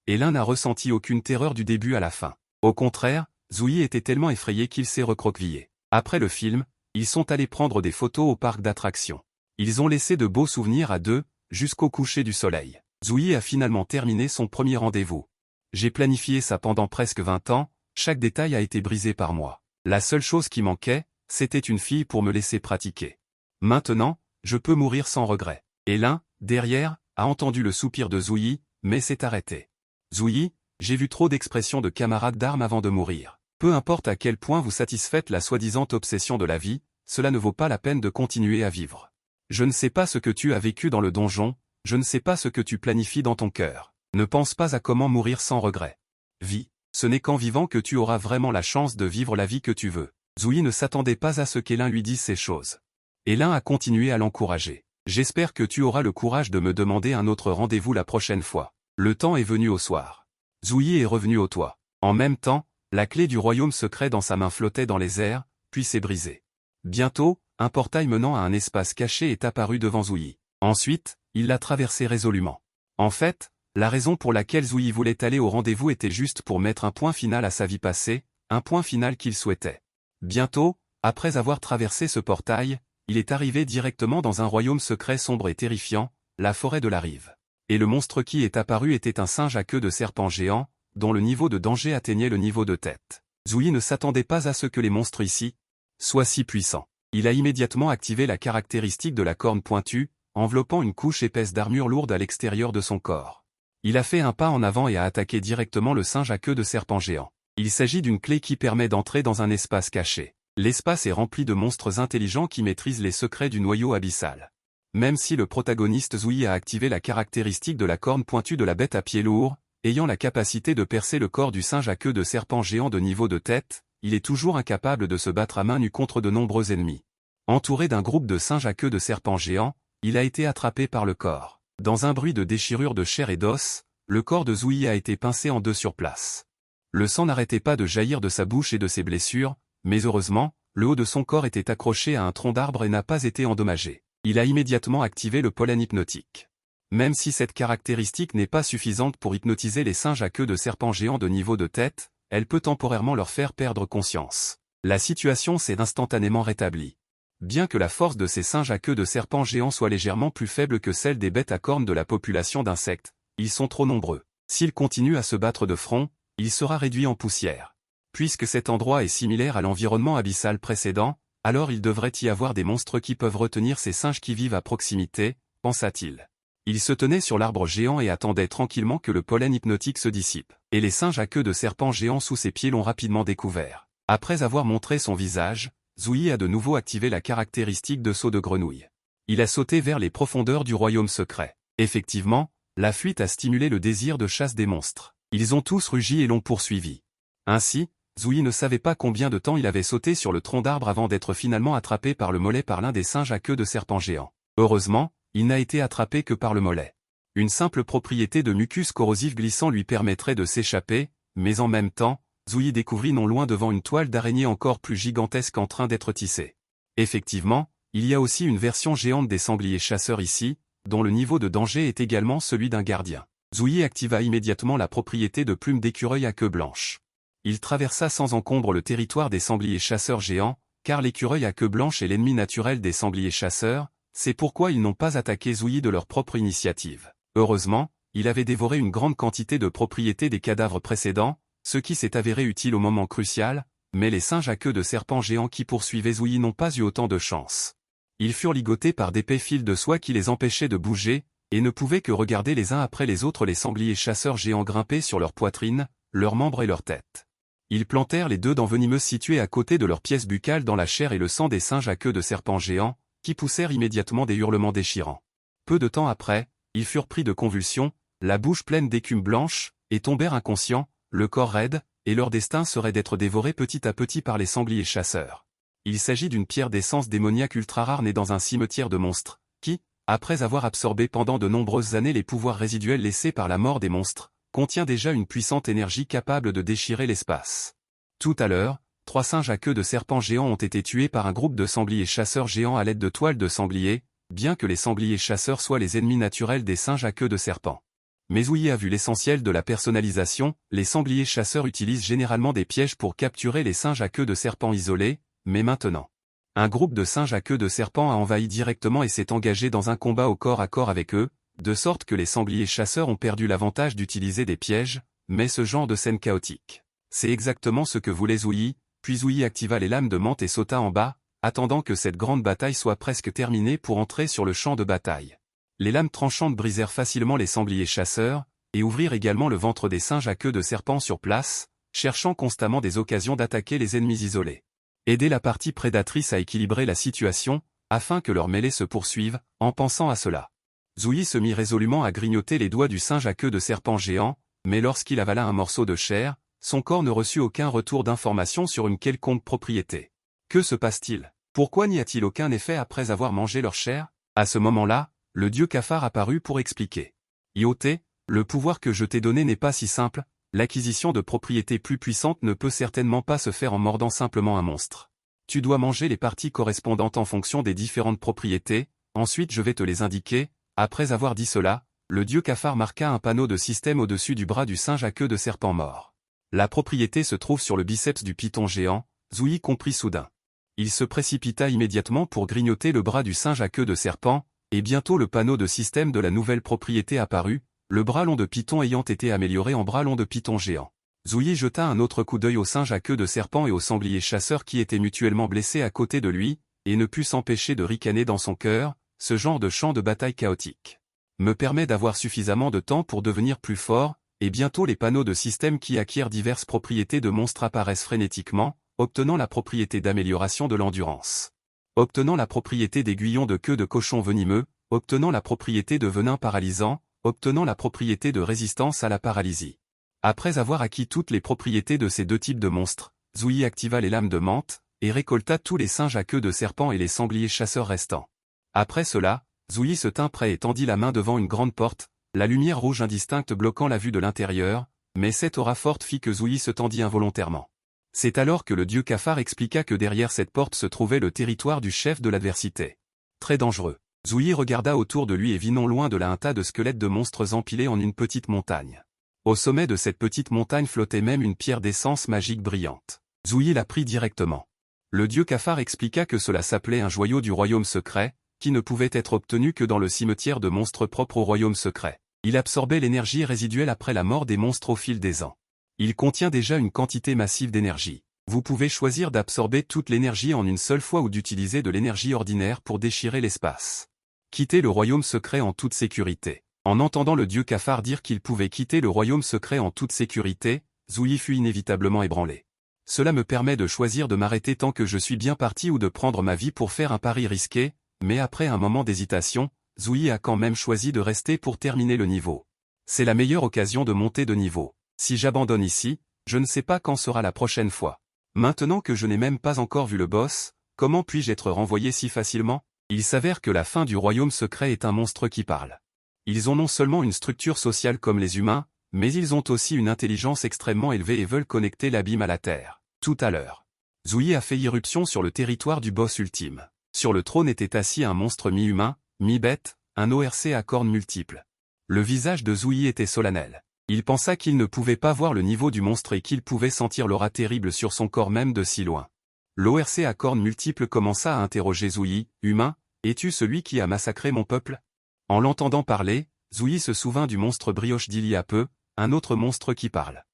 Et l'un n'a ressenti aucune terreur du début à la fin. Au contraire, Zouyi était tellement effrayé qu'il s'est recroquevillé. Après le film, ils sont allés prendre des photos au parc d'attractions. Ils ont laissé de beaux souvenirs à deux, jusqu'au coucher du soleil. Zouyi a finalement terminé son premier rendez-vous. J'ai planifié ça pendant presque 20 ans, chaque détail a été brisé par moi. La seule chose qui manquait, c'était une fille pour me laisser pratiquer. Maintenant, je peux mourir sans regret. Et l'un, derrière, a entendu le soupir de Zouyi, mais s'est arrêté. Zouyi, j'ai vu trop d'expressions de camarades d'armes avant de mourir. Peu importe à quel point vous satisfaites la soi-disant obsession de la vie, cela ne vaut pas la peine de continuer à vivre. Je ne sais pas ce que tu as vécu dans le donjon, je ne sais pas ce que tu planifies dans ton cœur. Ne pense pas à comment mourir sans regret. Vis, ce n'est qu'en vivant que tu auras vraiment la chance de vivre la vie que tu veux. Zouyi ne s'attendait pas à ce qu'Elin lui dise ces choses. Elin a continué à l'encourager. J'espère que tu auras le courage de me demander un autre rendez-vous la prochaine fois. Le temps est venu au soir. Zouyi est revenu au toit. En même temps, la clé du royaume secret dans sa main flottait dans les airs, puis s'est brisée. Bientôt, un portail menant à un espace caché est apparu devant Zouyi. Ensuite, il l'a traversé résolument. En fait, la raison pour laquelle Zouyi voulait aller au rendez-vous était juste pour mettre un point final à sa vie passée, un point final qu'il souhaitait. Bientôt, après avoir traversé ce portail, il est arrivé directement dans un royaume secret sombre et terrifiant, la forêt de la Rive. Et le monstre qui est apparu était un singe à queue de serpent géant, dont le niveau de danger atteignait le niveau de tête. Zouyi ne s'attendait pas à ce que les monstres ici soient si puissants. Il a immédiatement activé la caractéristique de la corne pointue, enveloppant une couche épaisse d'armure lourde à l'extérieur de son corps. Il a fait un pas en avant et a attaqué directement le singe à queue de serpent géant. Il s'agit d'une clé qui permet d'entrer dans un espace caché. L'espace est rempli de monstres intelligents qui maîtrisent les secrets du noyau abyssal. Même si le protagoniste Zouyi a activé la caractéristique de la corne pointue de la bête à pied lourd, ayant la capacité de percer le corps du singe à queue de serpent géant de niveau de tête, il est toujours incapable de se battre à main nue contre de nombreux ennemis. Entouré d'un groupe de singes à queue de serpent géant, il a été attrapé par le corps. Dans un bruit de déchirure de chair et d'os, le corps de Zouyi a été pincé en deux sur place. Le sang n'arrêtait pas de jaillir de sa bouche et de ses blessures, mais heureusement, le haut de son corps était accroché à un tronc d'arbre et n'a pas été endommagé. Il a immédiatement activé le pollen hypnotique. Même si cette caractéristique n'est pas suffisante pour hypnotiser les singes à queue de serpent géant de niveau de tête, elle peut temporairement leur faire perdre conscience. La situation s'est instantanément rétablie. Bien que la force de ces singes à queue de serpent géant soit légèrement plus faible que celle des bêtes à cornes de la population d'insectes, ils sont trop nombreux. S'ils continuent à se battre de front, il sera réduit en poussière. Puisque cet endroit est similaire à l'environnement abyssal précédent, alors il devrait y avoir des monstres qui peuvent retenir ces singes qui vivent à proximité, pensa-t-il. Il se tenait sur l'arbre géant et attendait tranquillement que le pollen hypnotique se dissipe. Et les singes à queue de serpent géant sous ses pieds l'ont rapidement découvert. Après avoir montré son visage, Zouyi a de nouveau activé la caractéristique de saut de grenouille. Il a sauté vers les profondeurs du royaume secret. Effectivement, la fuite a stimulé le désir de chasse des monstres. Ils ont tous rugi et l'ont poursuivi. Ainsi, Zouyi ne savait pas combien de temps il avait sauté sur le tronc d'arbre avant d'être finalement attrapé par le mollet par l'un des singes à queue de serpent géant. Heureusement, il n'a été attrapé que par le mollet. Une simple propriété de mucus corrosif glissant lui permettrait de s'échapper, mais en même temps, Zouyi découvrit non loin devant une toile d'araignée encore plus gigantesque en train d'être tissée. Effectivement, il y a aussi une version géante des sangliers chasseurs ici, dont le niveau de danger est également celui d'un gardien. Zouyi activa immédiatement la propriété de plume d'écureuil à queue blanche. Il traversa sans encombre le territoire des sangliers chasseurs géants, car l'écureuil à queue blanche est l'ennemi naturel des sangliers chasseurs, c'est pourquoi ils n'ont pas attaqué Zouyi de leur propre initiative. Heureusement, il avait dévoré une grande quantité de propriétés des cadavres précédents, ce qui s'est avéré utile au moment crucial, mais les singes à queue de serpent géants qui poursuivaient Zouyi n'ont pas eu autant de chance. Ils furent ligotés par d'épais fils de soie qui les empêchaient de bouger, et ne pouvaient que regarder les uns après les autres les sangliers chasseurs géants grimper sur leur poitrine, leurs membres et leurs têtes. Ils plantèrent les deux dents venimeuses situées à côté de leurs pièces buccales dans la chair et le sang des singes à queue de serpent géants, qui poussèrent immédiatement des hurlements déchirants. Peu de temps après, ils furent pris de convulsions, la bouche pleine d'écume blanche, et tombèrent inconscients, le corps raide, et leur destin serait d'être dévorés petit à petit par les sangliers chasseurs. Il s'agit d'une pierre d'essence démoniaque ultra rare née dans un cimetière de monstres, qui, après avoir absorbé pendant de nombreuses années les pouvoirs résiduels laissés par la mort des monstres, contient déjà une puissante énergie capable de déchirer l'espace. Tout à l'heure, 3 singes à queue de serpent géants ont été tués par un groupe de sangliers chasseurs géants à l'aide de toiles de sangliers, bien que les sangliers chasseurs soient les ennemis naturels des singes à queue de serpent. Mais Zouyi a vu l'essentiel de la personnalisation, les sangliers chasseurs utilisent généralement des pièges pour capturer les singes à queue de serpent isolés, mais maintenant, un groupe de singes à queue de serpent a envahi directement et s'est engagé dans un combat au corps à corps avec eux, de sorte que les sangliers chasseurs ont perdu l'avantage d'utiliser des pièges, mais ce genre de scène chaotique. C'est exactement ce que voulait Zouyi, puis Zouyi activa les lames de menthe et sauta en bas, attendant que cette grande bataille soit presque terminée pour entrer sur le champ de bataille. Les lames tranchantes brisèrent facilement les sangliers chasseurs, et ouvrirent également le ventre des singes à queue de serpent sur place, cherchant constamment des occasions d'attaquer les ennemis isolés. Aider la partie prédatrice à équilibrer la situation, afin que leur mêlée se poursuive, en pensant à cela. Zouyi se mit résolument à grignoter les doigts du singe à queue de serpent géant, mais lorsqu'il avala un morceau de chair, son corps ne reçut aucun retour d'information sur une quelconque propriété. Que se passe-t-il? Pourquoi n'y a-t-il aucun effet après avoir mangé leur chair? À ce moment-là, le dieu cafard apparut pour expliquer. Ioté, le pouvoir que je t'ai donné n'est pas si simple, l'acquisition de propriétés plus puissantes ne peut certainement pas se faire en mordant simplement un monstre. Tu dois manger les parties correspondantes en fonction des différentes propriétés, ensuite je vais te les indiquer. Après avoir dit cela, le dieu cafard marqua un panneau de système au-dessus du bras du singe à queue de serpent mort. La propriété se trouve sur le biceps du python géant, Zouyi comprit soudain. Il se précipita immédiatement pour grignoter le bras du singe à queue de serpent, et bientôt le panneau de système de la nouvelle propriété apparut, le bras long de python ayant été amélioré en bras long de python géant. Zouyi jeta un autre coup d'œil au singe à queue de serpent et au sanglier chasseur qui étaient mutuellement blessés à côté de lui, et ne put s'empêcher de ricaner dans son cœur, ce genre de champ de bataille chaotique me permet d'avoir suffisamment de temps pour devenir plus fort, et bientôt les panneaux de système qui acquièrent diverses propriétés de monstres apparaissent frénétiquement, obtenant la propriété d'amélioration de l'endurance, obtenant la propriété d'aiguillon de queue de cochon venimeux, obtenant la propriété de venin paralysant, obtenant la propriété de résistance à la paralysie. Après avoir acquis toutes les propriétés de ces deux types de monstres, Zouyi activa les lames de menthe, et récolta tous les singes à queue de serpent et les sangliers chasseurs restants. Après cela, Zouyi se tint prêt et tendit la main devant une grande porte, la lumière rouge indistincte bloquant la vue de l'intérieur, mais cette aura forte fit que Zouyi se tendit involontairement. C'est alors que le dieu cafard expliqua que derrière cette porte se trouvait le territoire du chef de l'adversité. Très dangereux. Zouyi regarda autour de lui et vit non loin de là un tas de squelettes de monstres empilés en une petite montagne. Au sommet de cette petite montagne flottait même une pierre d'essence magique brillante. Zouyi la prit directement. Le dieu cafard expliqua que cela s'appelait un joyau du royaume secret, qui ne pouvait être obtenu que dans le cimetière de monstres propre au royaume secret. Il absorbait l'énergie résiduelle après la mort des monstres au fil des ans. Il contient déjà une quantité massive d'énergie. Vous pouvez choisir d'absorber toute l'énergie en une seule fois ou d'utiliser de l'énergie ordinaire pour déchirer l'espace. Quitter le royaume secret en toute sécurité. En entendant le dieu cafard dire qu'il pouvait quitter le royaume secret en toute sécurité, Zouyi fut inévitablement ébranlé. Cela me permet de choisir de m'arrêter tant que je suis bien parti ou de prendre ma vie pour faire un pari risqué, mais après un moment d'hésitation, Zouyi a quand même choisi de rester pour terminer le niveau. C'est la meilleure occasion de monter de niveau. Si j'abandonne ici, je ne sais pas quand sera la prochaine fois. Maintenant que je n'ai même pas encore vu le boss, comment puis-je être renvoyé si facilement? Il s'avère que la fin du royaume secret est un monstre qui parle. Ils ont non seulement une structure sociale comme les humains, mais ils ont aussi une intelligence extrêmement élevée et veulent connecter l'abîme à la terre. Tout à l'heure, Zouyi a fait irruption sur le territoire du boss ultime. Sur le trône était assis un monstre mi-humain, mi-bête, un ORC à cornes multiples. Le visage de Zouyi était solennel. Il pensa qu'il ne pouvait pas voir le niveau du monstre et qu'il pouvait sentir l'aura terrible sur son corps même de si loin. L'ORC à cornes multiples commença à interroger Zouyi. « Humain, es-tu celui qui a massacré mon peuple ?» En l'entendant parler, Zouyi se souvint du monstre brioche d'il y a peu, un autre monstre qui parle.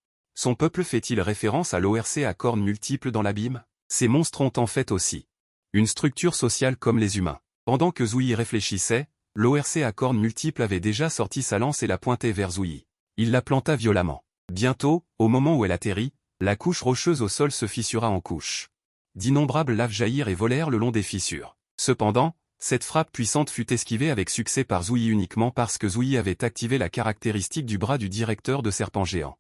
Son peuple fait-il référence à l'ORC à cornes multiples dans l'abîme? Ces monstres ont en fait aussi une structure sociale comme les humains. Pendant que Zouyi réfléchissait, l'ORC à cornes multiples avait déjà sorti sa lance et la pointait vers Zouyi. Il la planta violemment. Bientôt, au moment où elle atterrit, la couche rocheuse au sol se fissura en couches. D'innombrables laves jaillirent et volèrent le long des fissures. Cependant, cette frappe puissante fut esquivée avec succès par Zouyi uniquement parce que Zouyi avait activé la caractéristique du bras du directeur de serpent géant,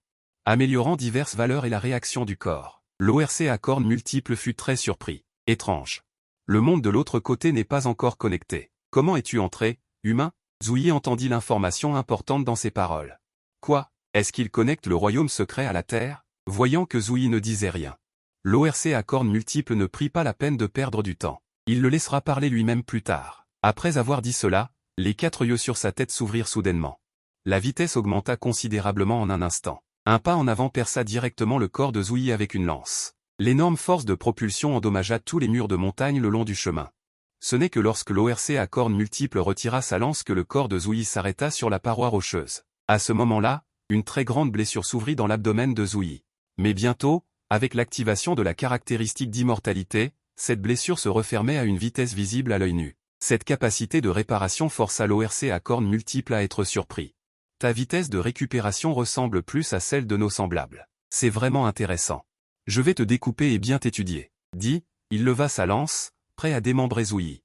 améliorant diverses valeurs et la réaction du corps. L'ORC à cornes multiples fut très surpris. Étrange. Le monde de l'autre côté n'est pas encore connecté. Comment es-tu entré, humain? Zouyi entendit l'information importante dans ses paroles. Quoi? Est-ce qu'il connecte le royaume secret à la Terre? Voyant que Zouyi ne disait rien, l'ORC à cornes multiples ne prit pas la peine de perdre du temps. Il le laissera parler lui-même plus tard. Après avoir dit cela, les 4 yeux sur sa tête s'ouvrirent soudainement. La vitesse augmenta considérablement en un instant. Un pas en avant perça directement le corps de Zouyi avec une lance. L'énorme force de propulsion endommagea tous les murs de montagne le long du chemin. Ce n'est que lorsque l'ORC à cornes multiples retira sa lance que le corps de Zouyi s'arrêta sur la paroi rocheuse. À ce moment-là, une très grande blessure s'ouvrit dans l'abdomen de Zouyi. Mais bientôt, avec l'activation de la caractéristique d'immortalité, cette blessure se refermait à une vitesse visible à l'œil nu. Cette capacité de réparation força l'ORC à cornes multiples à être surpris. Ta vitesse de récupération ressemble plus à celle de nos semblables. C'est vraiment intéressant. Je vais te découper et bien t'étudier. Dit, il leva sa lance, prêt à démembrer Zouyi.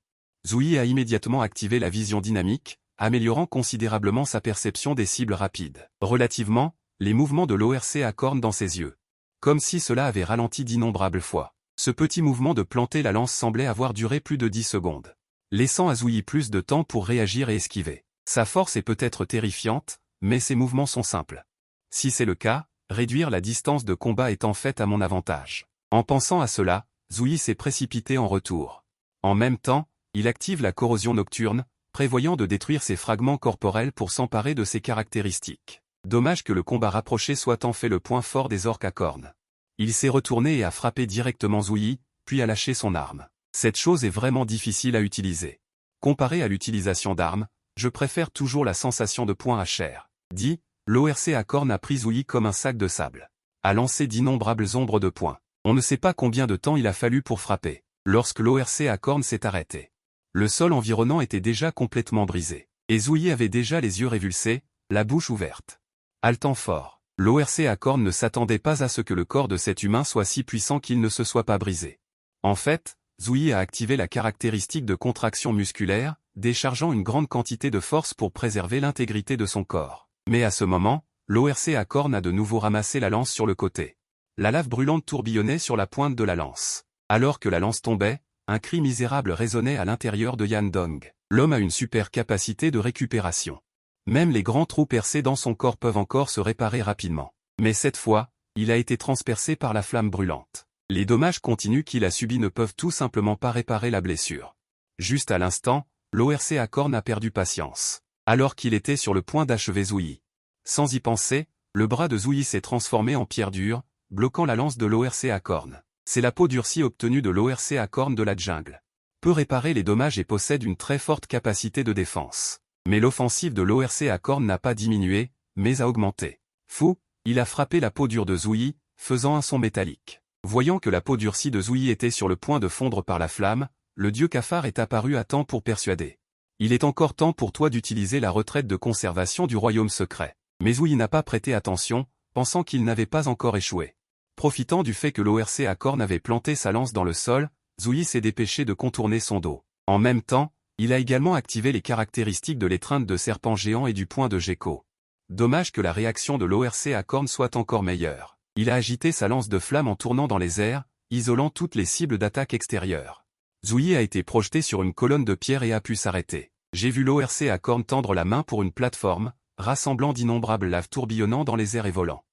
Zouyi a immédiatement activé la vision dynamique, améliorant considérablement sa perception des cibles rapides. Relativement, les mouvements de l'ORC à cornes dans ses yeux. Comme si cela avait ralenti d'innombrables fois. Ce petit mouvement de planter la lance semblait avoir duré plus de 10 secondes. Laissant à Zouyi plus de temps pour réagir et esquiver. Sa force est peut-être terrifiante, mais ses mouvements sont simples. Si c'est le cas, réduire la distance de combat est en fait à mon avantage. En pensant à cela, Zouyi s'est précipité en retour. En même temps, il active la corrosion nocturne, prévoyant de détruire ses fragments corporels pour s'emparer de ses caractéristiques. Dommage que le combat rapproché soit en fait le point fort des orques à cornes. Il s'est retourné et a frappé directement Zouyi, puis a lâché son arme. Cette chose est vraiment difficile à utiliser. Comparé à l'utilisation d'armes, je préfère toujours la sensation de poing à chair. Dit, l'ORC à cornes a pris Zouyi comme un sac de sable. A lancé d'innombrables ombres de poing. On ne sait pas combien de temps il a fallu pour frapper. Lorsque l'ORC à cornes s'est arrêté, le sol environnant était déjà complètement brisé. Et Zouyi avait déjà les yeux révulsés, la bouche ouverte. Haletant fort. L'ORC à cornes ne s'attendait pas à ce que le corps de cet humain soit si puissant qu'il ne se soit pas brisé. En fait, Zouyi a activé la caractéristique de contraction musculaire, déchargeant une grande quantité de force pour préserver l'intégrité de son corps. Mais à ce moment, l'ORC à cornes a de nouveau ramassé la lance sur le côté. La lave brûlante tourbillonnait sur la pointe de la lance. Alors que la lance tombait, un cri misérable résonnait à l'intérieur de Yan Dong. L'homme a une super capacité de récupération. Même les grands trous percés dans son corps peuvent encore se réparer rapidement. Mais cette fois, il a été transpercé par la flamme brûlante. Les dommages continus qu'il a subis ne peuvent tout simplement pas réparer la blessure. Juste à l'instant, l'ORC à cornes a perdu patience. Alors qu'il était sur le point d'achever Zouyi. Sans y penser, le bras de Zouyi s'est transformé en pierre dure, bloquant la lance de l'ORC à cornes. C'est la peau durcie obtenue de l'ORC à cornes de la jungle. Peut réparer les dommages et possède une très forte capacité de défense. Mais l'offensive de l'ORC à cornes n'a pas diminué, mais a augmenté. Fou, il a frappé la peau dure de Zouyi, faisant un son métallique. Voyant que la peau durcie de Zouyi était sur le point de fondre par la flamme, le dieu cafard est apparu à temps pour persuader. Il est encore temps pour toi d'utiliser la retraite de conservation du royaume secret. Mais Zouyi n'a pas prêté attention, pensant qu'il n'avait pas encore échoué. Profitant du fait que l'ORC à cornes avait planté sa lance dans le sol, Zouyi s'est dépêché de contourner son dos. En même temps, il a également activé les caractéristiques de l'étreinte de serpent géant et du point de Gecko. Dommage que la réaction de l'ORC à cornes soit encore meilleure. Il a agité sa lance de flamme en tournant dans les airs, isolant toutes les cibles d'attaque extérieures. Zouyi a été projeté sur une colonne de pierre et a pu s'arrêter. J'ai vu l'ORC à cornes tendre la main pour une plateforme, rassemblant d'innombrables laves tourbillonnant dans les airs et volant.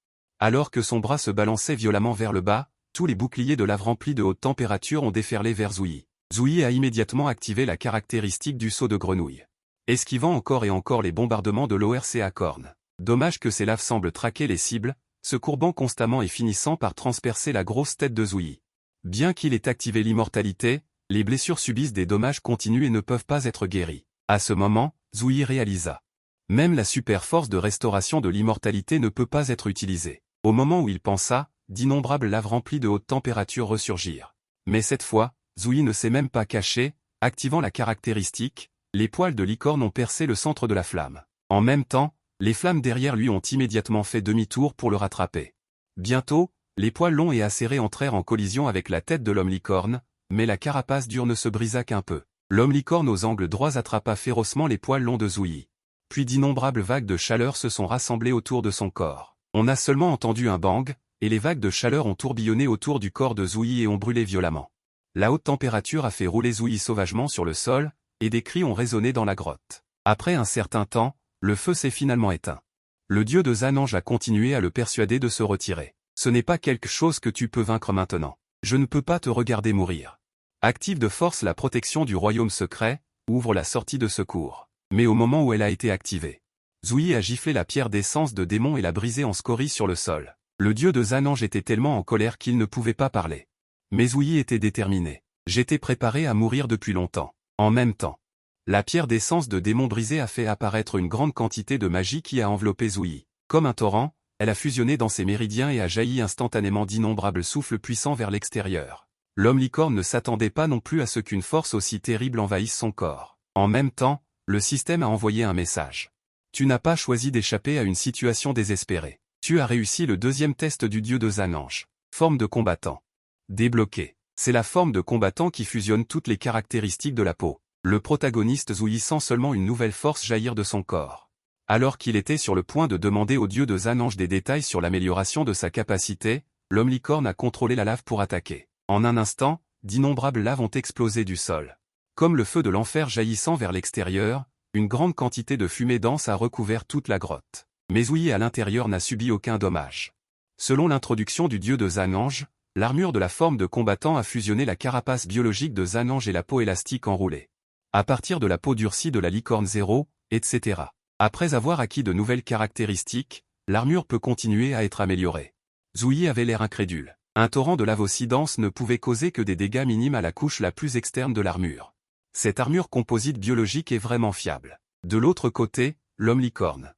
Alors que son bras se balançait violemment vers le bas, tous les boucliers de lave remplis de haute température ont déferlé vers Zouyi. Zouyi a immédiatement activé la caractéristique du saut de grenouille. Esquivant encore et encore les bombardements de l'ORC à cornes. Dommage que ces laves semblent traquer les cibles, se courbant constamment et finissant par transpercer la grosse tête de Zouyi. Bien qu'il ait activé l'immortalité, les blessures subissent des dommages continus et ne peuvent pas être guéries. À ce moment, Zouyi réalisa. Même la super force de restauration de l'immortalité ne peut pas être utilisée. Au moment où il pensa, d'innombrables laves remplies de haute température ressurgirent. Mais cette fois, Zouyi ne s'est même pas caché, activant la caractéristique, les poils de licorne ont percé le centre de la flamme. En même temps, les flammes derrière lui ont immédiatement fait demi-tour pour le rattraper. Bientôt, les poils longs et acérés entrèrent en collision avec la tête de l'homme licorne, mais la carapace dure ne se brisa qu'un peu. L'homme licorne aux angles droits attrapa férocement les poils longs de Zouyi. Puis d'innombrables vagues de chaleur se sont rassemblées autour de son corps. On a seulement entendu un bang, et les vagues de chaleur ont tourbillonné autour du corps de Zouyi et ont brûlé violemment. La haute température a fait rouler Zouyi sauvagement sur le sol, et des cris ont résonné dans la grotte. Après un certain temps, le feu s'est finalement éteint. Le dieu de Zanange a continué à le persuader de se retirer. Ce n'est pas quelque chose que tu peux vaincre maintenant. Je ne peux pas te regarder mourir. Active de force la protection du royaume secret, ouvre la sortie de secours. Mais au moment où elle a été activée, Zouyi a giflé la pierre d'essence de démon et l'a brisée en scories sur le sol. Le dieu de Zanange était tellement en colère qu'il ne pouvait pas parler. Mais Zouyi était déterminé. J'étais préparé à mourir depuis longtemps. En même temps, la pierre d'essence de démon brisée a fait apparaître une grande quantité de magie qui a enveloppé Zouyi. Comme un torrent, elle a fusionné dans ses méridiens et a jailli instantanément d'innombrables souffles puissants vers l'extérieur. L'homme licorne ne s'attendait pas non plus à ce qu'une force aussi terrible envahisse son corps. En même temps, le système a envoyé un message. Tu n'as pas choisi d'échapper à une situation désespérée. Tu as réussi le deuxième test du dieu de Zanange. Forme de combattant. Débloqué. C'est la forme de combattant qui fusionne toutes les caractéristiques de la peau. Le protagoniste Zouyi sent seulement une nouvelle force jaillir de son corps. Alors qu'il était sur le point de demander au dieu de Zanange des détails sur l'amélioration de sa capacité, l'homme licorne a contrôlé la lave pour attaquer. En un instant, d'innombrables laves ont explosé du sol. Comme le feu de l'enfer jaillissant vers l'extérieur, une grande quantité de fumée dense a recouvert toute la grotte. Mais Zouyi à l'intérieur n'a subi aucun dommage. Selon l'introduction du dieu de Zanange, l'armure de la forme de combattant a fusionné la carapace biologique de Zanange et la peau élastique enroulée. À partir de la peau durcie de la licorne 0, etc. Après avoir acquis de nouvelles caractéristiques, l'armure peut continuer à être améliorée. Zouyi avait l'air incrédule. Un torrent de lave aussi dense ne pouvait causer que des dégâts minimes à la couche la plus externe de l'armure. Cette armure composite biologique est vraiment fiable. De l'autre côté, l'homme licorne.